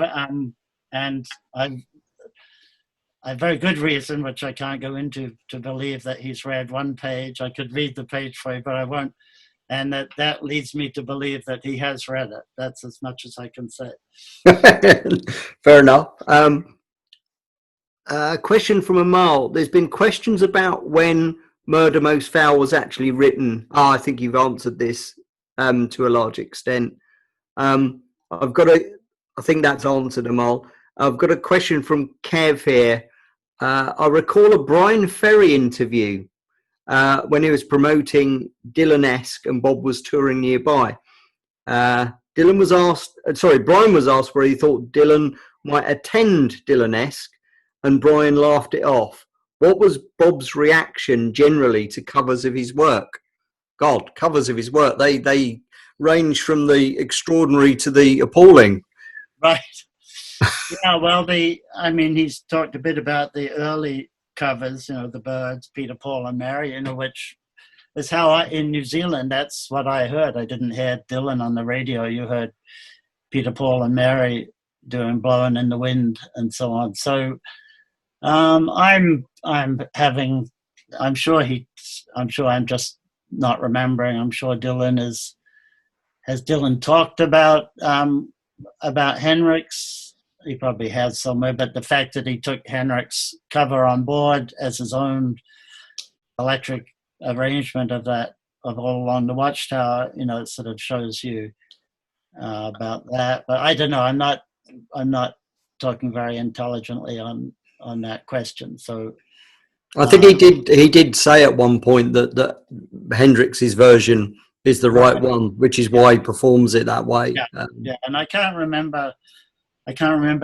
and I've very good reason, which I can't go into, to believe that he's read one page. I could read the page for you, but I won't. And that leads me to believe that he has read it. That's as much as I can say. Fair enough. Question from Amal. There's been questions about when Murder Most Foul was actually written. I think you've answered this to a large extent. I think that's answered, Amal. I've got a question from Kev here. I recall a Brian Ferry interview when he was promoting Dylan-esque and Bob was touring nearby. Brian was asked where he thought Dylan might attend Dylan-esque, and Brian laughed it off. What was Bob's reaction generally to covers of his work? God, covers of his work, they range from the extraordinary to the appalling. Right. Yeah, well, he's talked a bit about the early covers, the Byrds, Peter, Paul and Mary, which is how in New Zealand, that's what I heard. I didn't hear Dylan on the radio. You heard Peter, Paul and Mary doing Blowing in the Wind and so on. So I'm sure I'm just not remembering. I'm sure Dylan has Dylan talked about Henrik's. He probably has somewhere, but the fact that he took Henrik's cover on board as his own electric arrangement of All Along the Watchtower, it sort of shows you about that. But I don't know. I'm not talking very intelligently on that question. So I think he did say at one point that Hendrix's version is the right one, which is why he performs it that way. Yeah, and I can't remember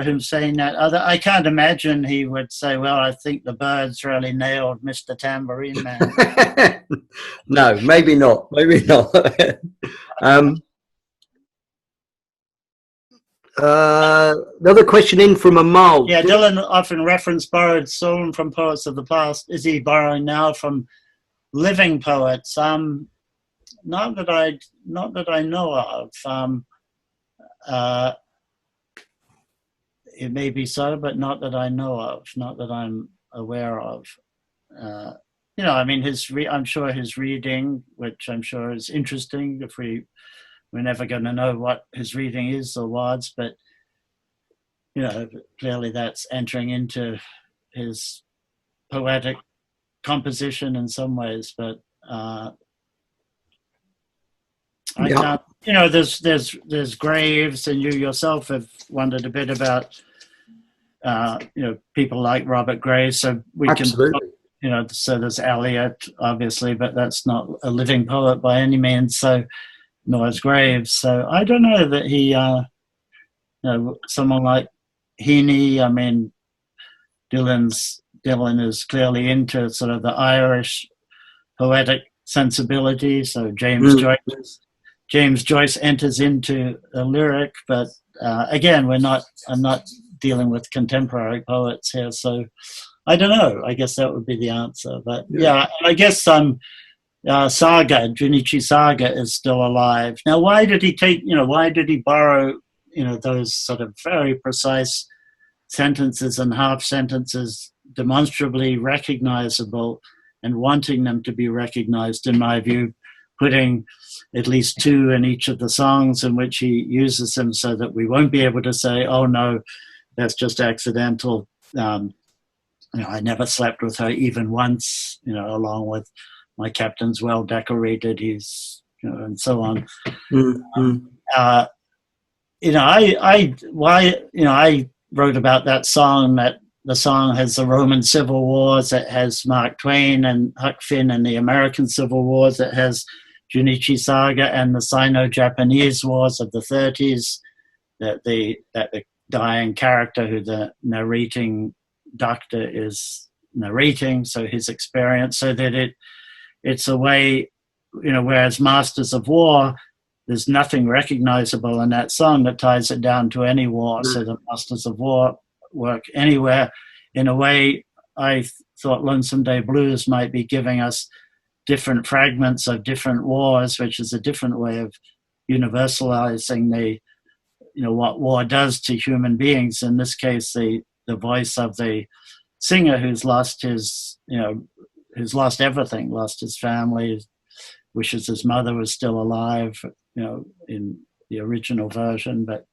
him saying that. I can't imagine he would say, well, I think the Byrds really nailed Mr. Tambourine Man. No, maybe not. Another question in from Amal. Yeah, Dylan often borrowed stolen from poets of the past. Is he borrowing now from living poets? Not that I know of. It may be so, but not that I know of, not that I'm aware of. I'm sure his reading, which I'm sure is interesting. If we're never going to know what his reading is or was, but clearly that's entering into his poetic composition in some ways. But I can't. There's Graves, and you yourself have wondered a bit about people like Robert Graves. So we Absolutely. can, so there's Eliot, obviously, but that's not a living poet by any means. So nor is Graves. So I don't know that he, someone like Heaney. Dylan is clearly into sort of the Irish poetic sensibility. So James Joyce enters into a lyric, but again, I'm not dealing with contemporary poets here, so I don't know. I guess that would be the answer. But yeah, I guess Junichi Saga is still alive. Now, why did he borrow, those sort of very precise sentences and half sentences, demonstrably recognizable, and wanting them to be recognized, in my view, putting at least 2 in each of the songs in which he uses them, so that we won't be able to say, oh no, that's just accidental. I never slept with her even once, along with my captain's well decorated, he's, and so on. Mm-hmm. I wrote about that song, that the song has the Roman Civil Wars, it has Mark Twain and Huck Finn and the American Civil Wars, it has Junichi Saga and the Sino-Japanese Wars of the 30s, that the dying character who the narrating doctor is narrating, so his experience, so that it's a way, whereas Masters of War, there's nothing recognizable in that song that ties it down to any war. So the Masters of War work anywhere. In a way, I thought Lonesome Day Blues might be giving us different fragments of different wars, which is a different way of universalizing what war does to human beings. In this case, the voice of the singer who's lost who's lost everything, lost his family, wishes his mother was still alive, in the original version, but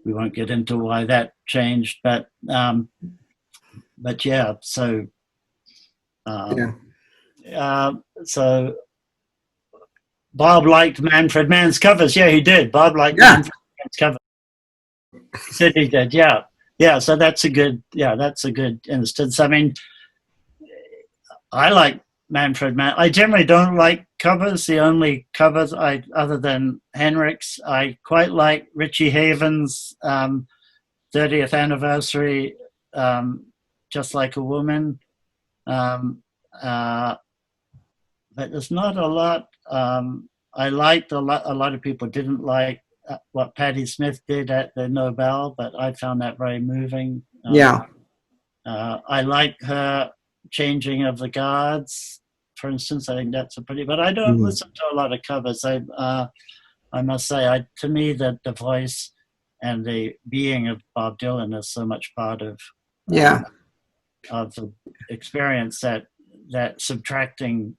we won't get into why that changed. But yeah, so so Bob liked Manfred Mann's covers. Yeah, he did. Bob liked Manfred Mann's covers. He said he did. Yeah. So that's a good instance. I mean, I like Manfred Mann. I generally don't like covers. The only covers other than Henrik's, I quite like Richie Haven's 30th anniversary, Just Like a Woman. But there's not a lot. I liked a lot of people didn't like what Patti Smith did at the Nobel, but I found that very moving. I like her changing of the guards, for instance. I think that's but I don't listen to a lot of covers. I must say, to me, the voice and the being of Bob Dylan is so much part of the experience that subtracting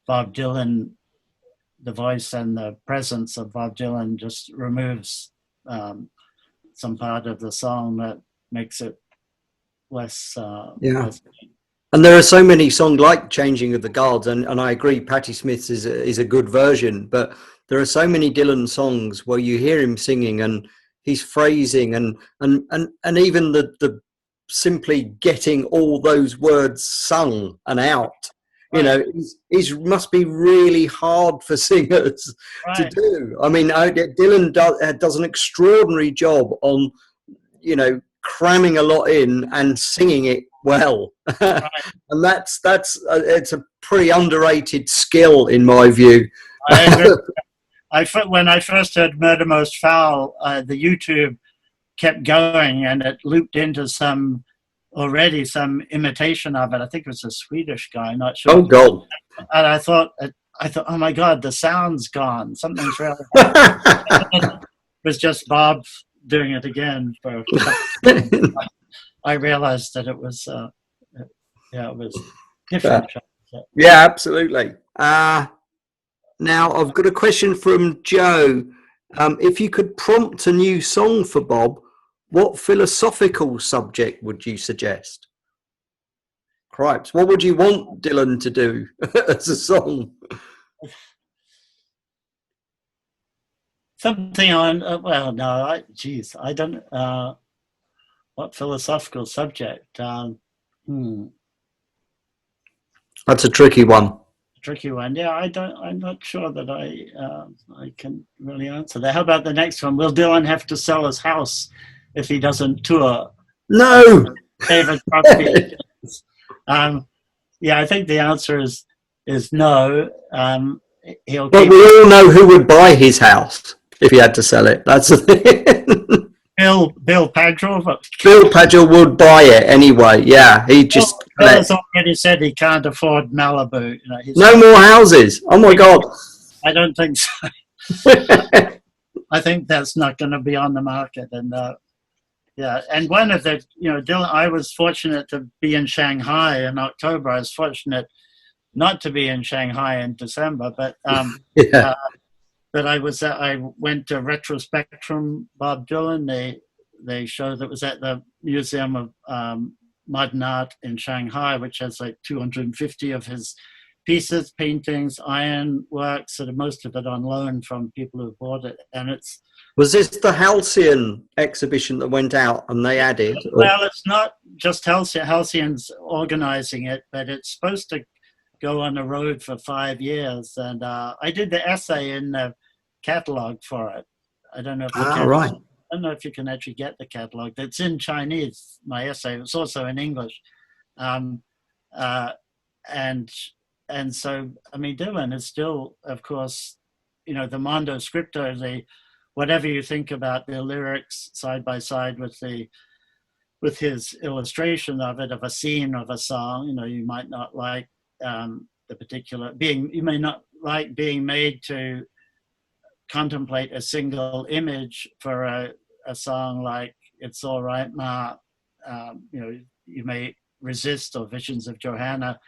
Bob Dylan, the voice and the presence of Bob Dylan, just removes some part of the song that makes it less. And there are so many songs like Changing of the Guards, and I agree, Patti Smith's is a good version, but there are so many Dylan songs where you hear him singing and his phrasing and even the simply getting all those words sung and out. It must be really hard for singers to do. I mean, Dylan does an extraordinary job on, cramming a lot in and singing it well. And that's it's a pretty underrated skill in my view. When I first heard Murder Most Foul, the YouTube kept going and it looped into some imitation of it. I think it was a Swedish guy, not sure. Oh God! And I thought, oh my God, the sound's gone. Something's really it was just Bob doing it again. I realized that it was, it was different. Yeah, absolutely. Now I've got a question from Joe. If you could prompt a new song for Bob, what philosophical subject would you suggest? Cripes, what would you want Dylan to do as a song? Something on, I don't, what philosophical subject? That's a tricky one. Yeah, I'm not sure that I can really answer that. How about the next one? Will Dylan have to sell his house if he doesn't tour? No. David Crosby. I think the answer is no. But we all know who would buy his house if he had to sell it. That's the thing. Bill Padgell. Bill Padgell would buy it anyway. Yeah, he just. Bill has already said he can't afford Malibu. No more houses. Oh my God. I don't think so. I think that's not going to be on the market. And and one of the, Dylan, I was fortunate to be in Shanghai in October. I was fortunate not to be in Shanghai in December, but Yeah. but I went to Retrospectrum Bob Dylan. They showed that was at the Museum of Modern Art in Shanghai, which has like 250 of his pieces, paintings, iron works, sort of most of it on loan from people who bought it. And it's Was this the Halcyon exhibition that went out and they added? Or? well, it's not just Halcyon's organizing it, but it's supposed to go on the road for 5 years. And I did the essay in the catalog for it. I don't know if Right. I don't know if you can actually get the catalog. It's in Chinese. My essay. It's also in English, and so I mean, Dylan is still, of course, the Mondo Scripto. Whatever you think about the lyrics side by side with his illustration of it, of a scene of a song. You might not like the particular you may not like being made to contemplate a single image for a song like It's All Right Ma. You may resist, or Visions of Johanna,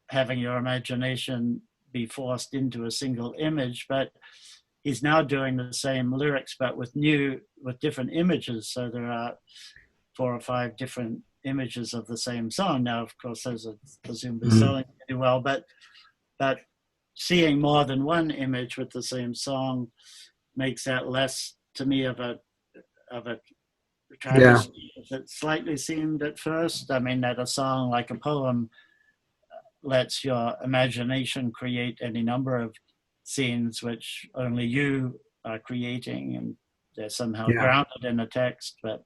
having your imagination be forced into a single image, but he's now doing the same lyrics but with different images. So there are 4 or 5 different images of the same song. Now, of course, those are presumably selling pretty well, but seeing more than one image with the same song makes that less, to me, of a travesty that slightly seemed at first. I mean, that a song like a poem lets your imagination create any number of scenes which only you are creating, and they're somehow grounded in a text. But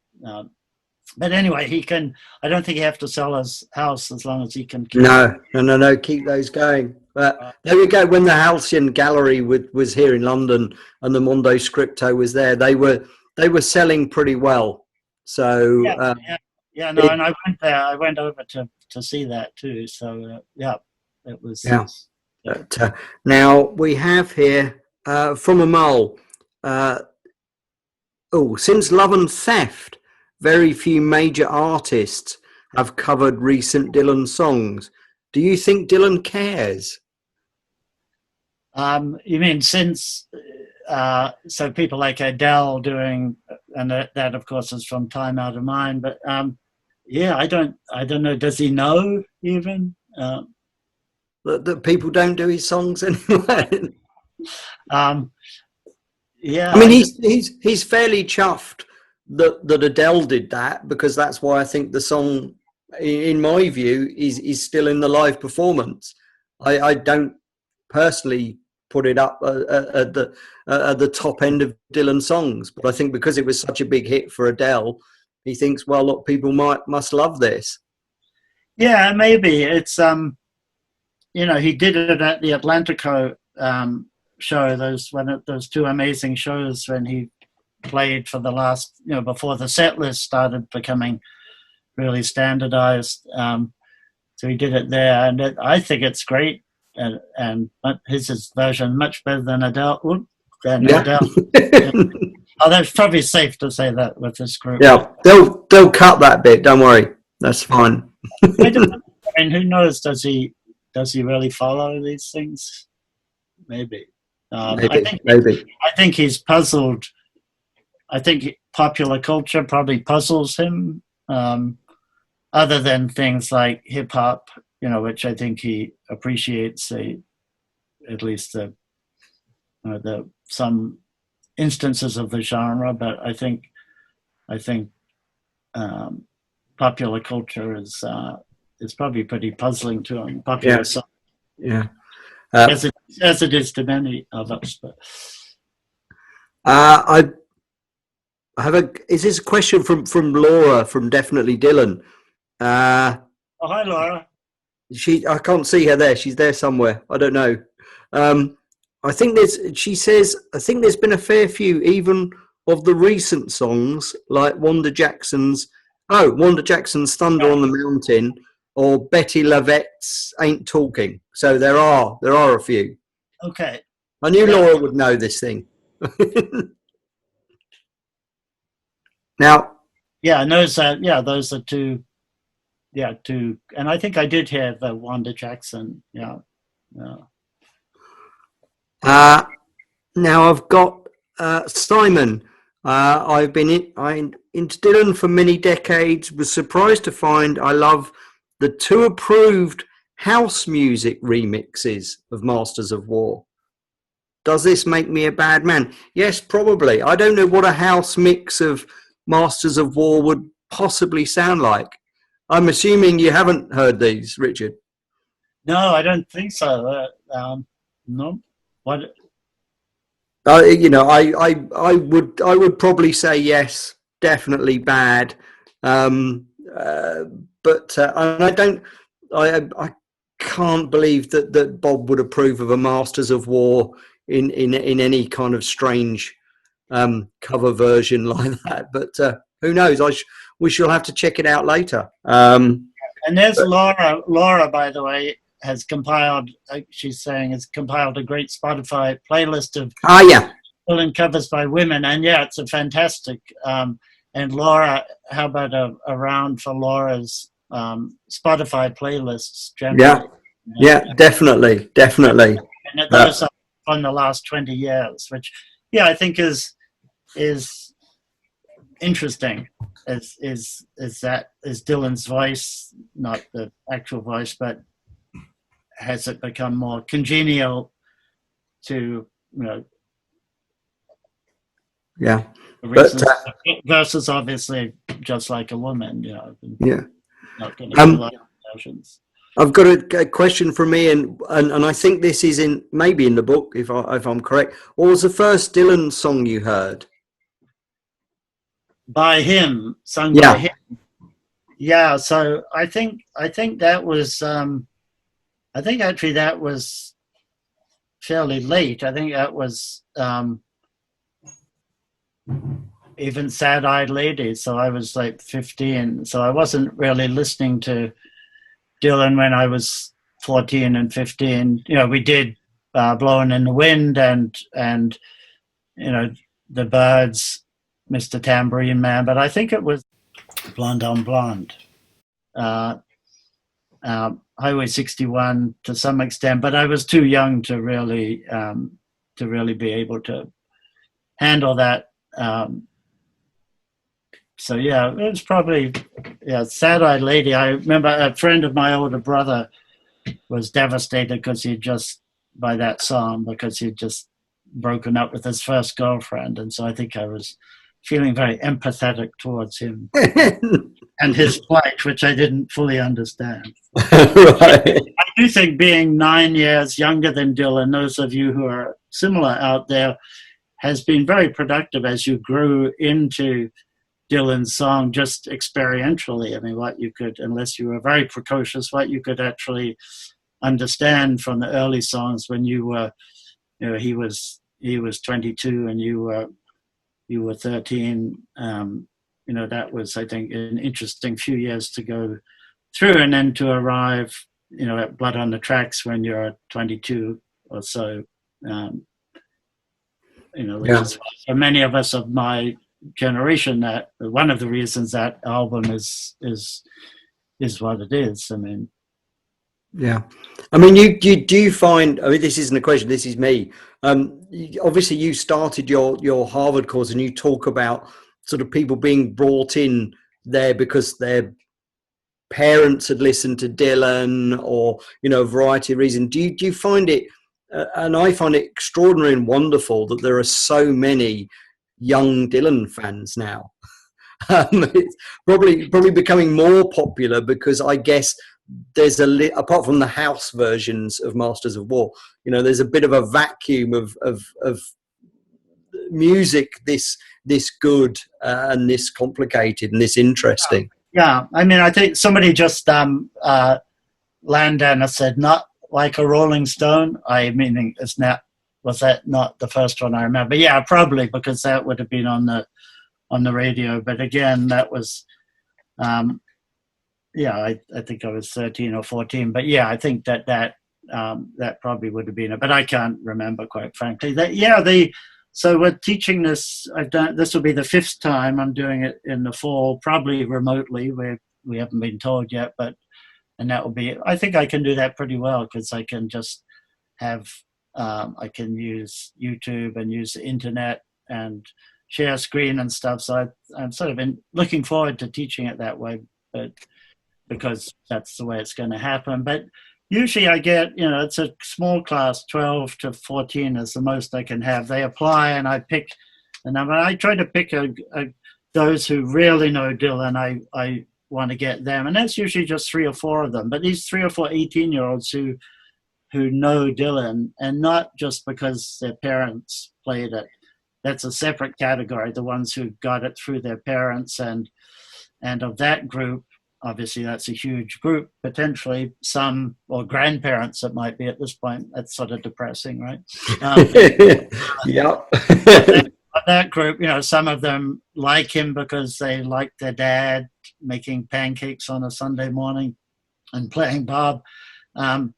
anyway, I don't think he have to sell his house as long as he can keep No, keep those going. But there we go. When the Halcyon Gallery was here in London and the Mondo Scripto was there, they were selling pretty well. So and I went there. I went over to see that too. So it was. Yeah. But, now we have here from a mole. Since Love and Theft, very few major artists have covered recent Dylan songs. Do you think Dylan cares? You mean since? So people like Adele doing, and that of course is from Time Out of Mind. But I don't know. Does he know even? That people don't do his songs anyway. I mean, he's fairly chuffed that Adele did that, because that's why I think the song, in my view, is still in the live performance. I don't personally put it up at the top end of Dylan songs, but I think because it was such a big hit for Adele, he thinks, well, look, people must love this. Yeah, maybe it's he did it at the Atlantico show. Those 2 amazing shows when he played for the last, before the set list started becoming really standardized. So he did it there, and I think it's great. And his version much better than Adele. Adele. Oh, that's probably safe to say that with this group. Yeah, they'll cut that bit. Don't worry, that's fine. I mean, who knows? Does he really follow these things? Maybe. Maybe. I think he's puzzled. I think popular culture probably puzzles him, other than things like hip hop, which I think he appreciates. At least some instances of the genre, but I think popular culture is probably pretty puzzling to him. Popular song. Yeah. As it is to many of us. But. I have is this a question from Laura from Definitely Dylan? Hi, Laura. I can't see her there. She's there somewhere. I don't know. I think she says, I think there's been a fair few, even of the recent songs, like Wanda Jackson's Thunder on the Mountain, or Betty Lavette's Ain't Talking. So there are a few. Okay. I knew Laura would know this thing. Now. Yeah, those are 2 yeah, and I think I did hear the Wanda Jackson. Yeah, yeah. Now I've got Simon. I've been into Dylan for many decades. Was surprised to find I love the two approved house music remixes of Masters of War. Does this make me a bad man? Yes, probably. I don't know what a house mix of Masters of War would possibly sound like. I'm assuming you haven't heard these, Richard. No, I don't think so. No. What? You know, I would probably say yes, definitely bad. But and I can't believe that Bob would approve of a Masters of War in any kind of strange cover version like that. But who knows? We shall have to check it out later. And there's Laura. Laura, by the way, has compiled. She's saying has compiled a great Spotify playlist of Dylan covers by women, and yeah, it's a fantastic. And Laura, how about a round for Laura's Spotify playlists? Generally? Yeah, definitely. And those are from the last 20 years, which I think is interesting. Is Dylan's voice, not the actual voice, but has it become more congenial to versus obviously just like a woman, not going to like emotions. I've got a question from me, and I think this is maybe in the book if I'm correct. What was the first Dylan song you heard? By him, sung by him. Yeah, so I think that was I think actually that was fairly late. I think that was even Sad-Eyed Lady. So I was like 15. So I wasn't really listening to Dylan when I was 14 and 15. We did Blowing in the Wind and the Byrds, Mr. Tambourine Man, but I think it was Blonde on Blonde. Highway 61 to some extent, but I was too young to really be able to handle that. So yeah, it was probably Sad-Eyed Lady. I remember a friend of my older brother was devastated because he'd just broken up with his first girlfriend, and so I think I was feeling very empathetic towards him and his plight, which I didn't fully understand. Right. I do think being 9 years younger than Dylan, those of you who are similar out there, has been very productive as you grew into Dylan's song just experientially. I mean, what you could, unless you were very precocious, what you could actually understand from the early songs when you were, he was 22 and you were 13. That was, I think, an interesting few years to go through, and then to arrive, at Blood on the Tracks when you're 22 or so. Which is for many of us of my generation, that one of the reasons that album is what it is. I mean, do you find? I mean, this isn't a question. This is me. Obviously, you started your Harvard course, and you talk about sort of people being brought in there because their parents had listened to Dylan, or a variety of reasons. Do you find it? And I find it extraordinary and wonderful that there are so many young Dylan fans now. It's probably becoming more popular because I guess there's apart from the house versions of Masters of War, there's a bit of a vacuum of music this good and this complicated and this interesting. Yeah, I mean, I think somebody just Landana said, not like a Rolling Stone. Was that not the first one I remember? Yeah, probably, because that would have been on the radio. But again, that was, I think I was 13 or 14. But yeah, I think that probably would have been it. But I can't remember, quite frankly. So we're teaching this. This will be the 5th time I'm doing it in the fall, probably remotely. We're we haven't been told yet, and that will be, I think I can do that pretty well, because I can just have, I can use YouTube and use the internet and share screen and stuff. So I'm sort of looking forward to teaching it that way, but because that's the way it's going to happen. But usually I get, it's a small class, 12 to 14 is the most I can have. They apply and I pick the number. I try to pick those who really know Dylan. I want to get them. And that's usually just 3 or 4 of them. But these 3 or 4 18-year-olds who know Dylan, and not just because their parents played it. That's a separate category, the ones who got it through their parents. And of that group, obviously that's a huge group, potentially some, or grandparents it might be at this point. That's sort of depressing, right? Yeah. That group, some of them like him because they like their dad making pancakes on a Sunday morning and playing Bob. Some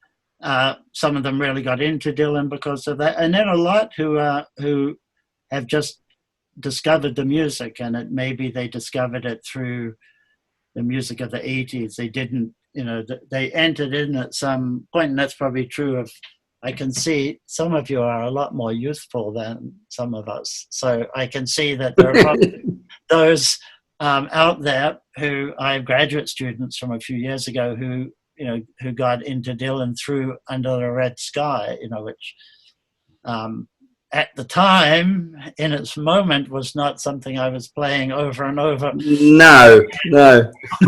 of them really got into Dylan because of that. And then a lot who have just discovered the music, and maybe they discovered it through the music of the 80s. They didn't, they entered in at some point, and that's probably true of, I can see some of you are a lot more youthful than some of us. So I can see that there are those out there who, I have graduate students from a few years ago who got into Dylan through Under the Red Sky, which at the time, in its moment, was not something I was playing over and over. No.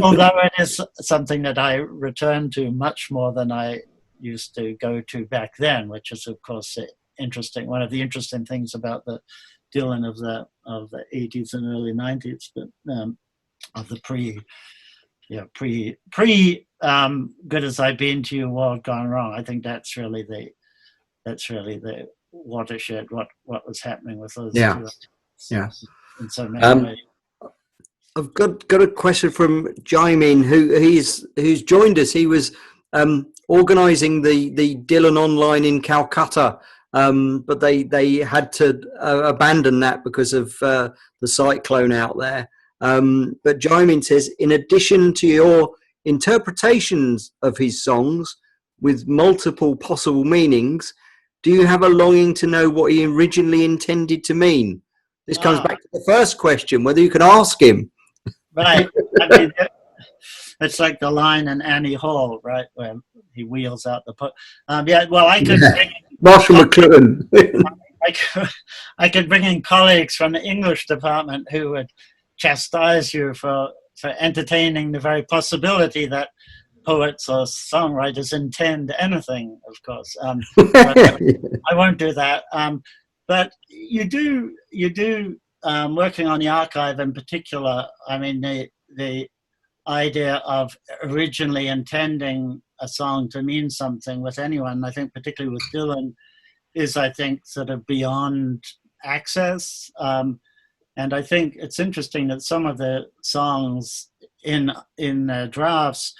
Although it is something that I return to much more than I used to go to back then, which is, of course, interesting. One of the interesting things about the Dylan of the 80s and early 90s, but of the pre Good As I've Been to You, World Gone Wrong. I think that's really the watershed. What was happening with those two. Yeah. In so many ways. I've got a question from Jaimin, who's joined us. He was organising the Dylan Online in Calcutta, but they had to abandon that because of the cyclone out there. But Jaimin says, in addition to your interpretations of his songs with multiple possible meanings, do you have a longing to know what he originally intended to mean? This comes back to the first question, whether you can ask him. Right. I mean, it's like the line in Annie Hall, right, where he wheels out the well, I could bring Marshall McLuhan. I could bring in colleagues from the English department who would chastise you for entertaining the very possibility that poets or songwriters intend anything, of course. But I won't do that. But you do working on the archive in particular. I mean, the idea of originally intending a song to mean something with anyone, I think particularly with Dylan, is, I think, sort of beyond access. And I think it's interesting that some of the songs in drafts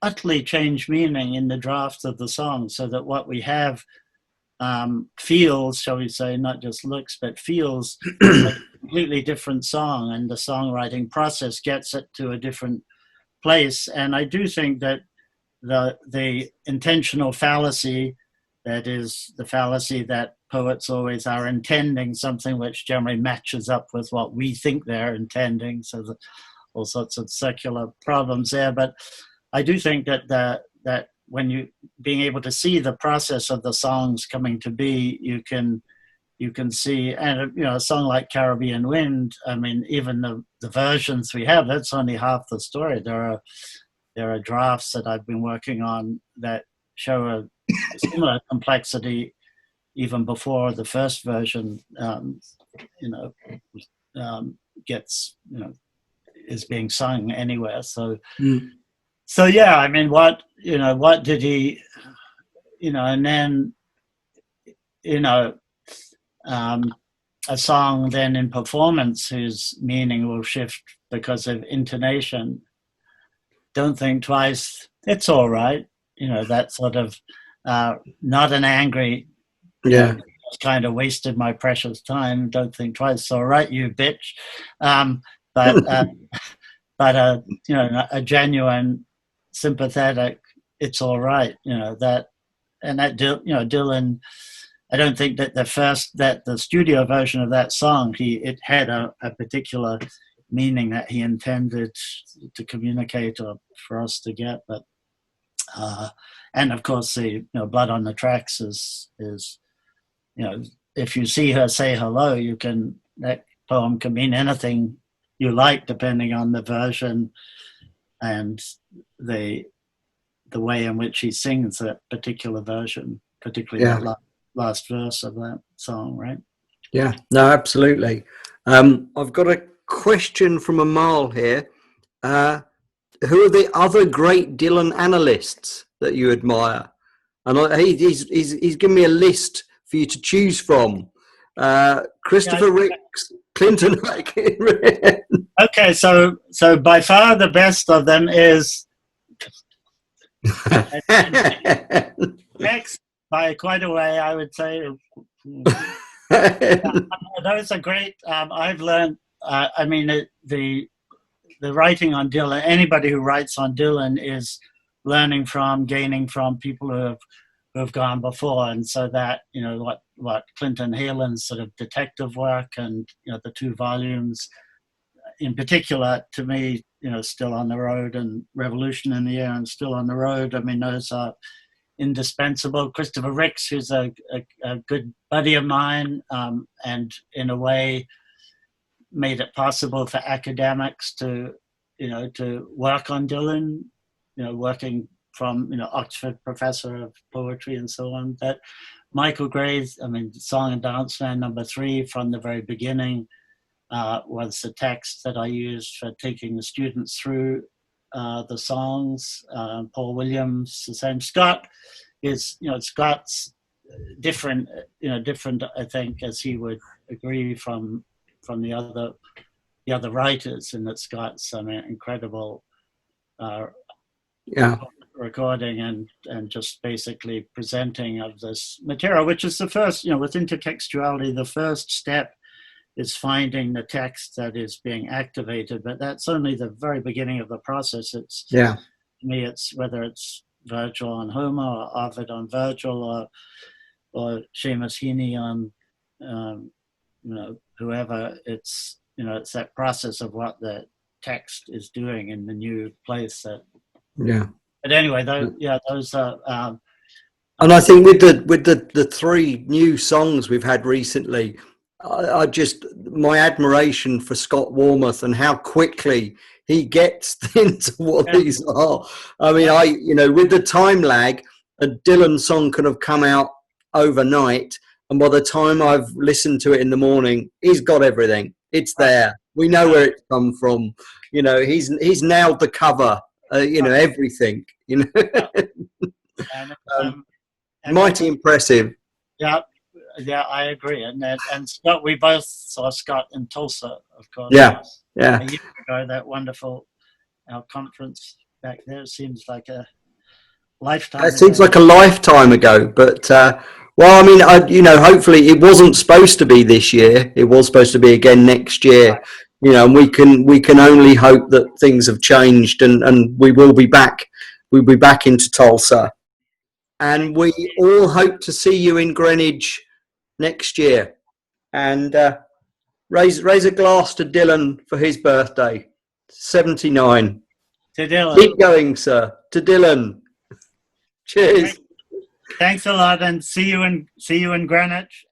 utterly change meaning in the draft of the song, so that what we have feels, shall we say, not just looks, but feels like a completely different song, and the songwriting process gets it to a different place. And I do think that the intentional fallacy, that is the fallacy that poets always are intending something which generally matches up with what we think they're intending, so that all sorts of circular problems there. But I do think that when you being able to see the process of the songs coming to be, you can see, and a song like Caribbean Wind, I mean, even the versions we have, that's only half the story. There are drafts that I've been working on that show a similar complexity even before the first version gets is being sung anywhere. So so yeah, I mean, what did he, and then a song then in performance whose meaning will shift because of intonation. Don't think twice, it's all right. That sort of not an angry, kind of wasted my precious time. Don't think twice, it's all right, you bitch. But but a genuine, sympathetic, it's all right, that, and that, Dylan, I don't think that the studio version of that song, it had a particular meaning that he intended to communicate or for us to get, but and of course the Blood on the Tracks is if you see her say hello, that poem can mean anything you like depending on the version and the way in which he sings that particular version, particularly that last verse of that song, right? Yeah, no, absolutely. I've got a question from Amal here. Who are the other great Dylan analysts that you admire? And he's given me a list for you to choose from. Christopher Ricks, Clinton. Okay, so by far the best of them is X by quite a way, I would say. Those are great. I've learned. I mean, the writing on Dylan. Anybody who writes on Dylan is learning from, gaining from people who have gone before, and so that what Clinton Heelan's sort of detective work and the 2 volumes, in particular, to me, Still on the Road and Revolution in the Air and Still on the Road. I mean, those are indispensable. Christopher Ricks, who's a good buddy of mine, and in a way made it possible for academics to work on Dylan, working from Oxford professor of poetry and so on. That Michael Gray's, Song and Dance Man #3 from the very beginning was the text that I used for taking the students through the songs. Paul Williams, the same. Scott is, Scott's different, I think, as he would agree from the other writers, and that Scott's incredible recording and just basically presenting of this material, which is the first, with intertextuality, the first step is finding the text that is being activated, but that's only the very beginning of the process. It's to me, it's whether it's Virgil on Homer or Ovid on Virgil or Seamus Heaney on whoever. It's it's that process of what the text is doing in the new place. That But anyway, those are. And I think with the 3 new songs we've had recently, I just, my admiration for Scott Wormuth and how quickly he gets into what these are. I mean, with the time lag, a Dylan song could have come out overnight, and by the time I've listened to it in the morning, he's got everything. It's there. We know where it's come from. He's nailed the cover. Everything. Mighty impressive. Yeah, I agree. And Scott, we both saw Scott in Tulsa, of course. Yeah. A year ago, that wonderful conference back there seems like a lifetime. It seems like a lifetime ago, but hopefully it wasn't supposed to be this year. It was supposed to be again next year. And we can only hope that things have changed, and we will be back. We'll be back into Tulsa, and we all hope to see you in Greenwich next year. And raise a glass to Dylan for his birthday, 79. To Dylan. Keep going, sir. To Dylan. Cheers. Thanks a lot, and see you in Greenwich.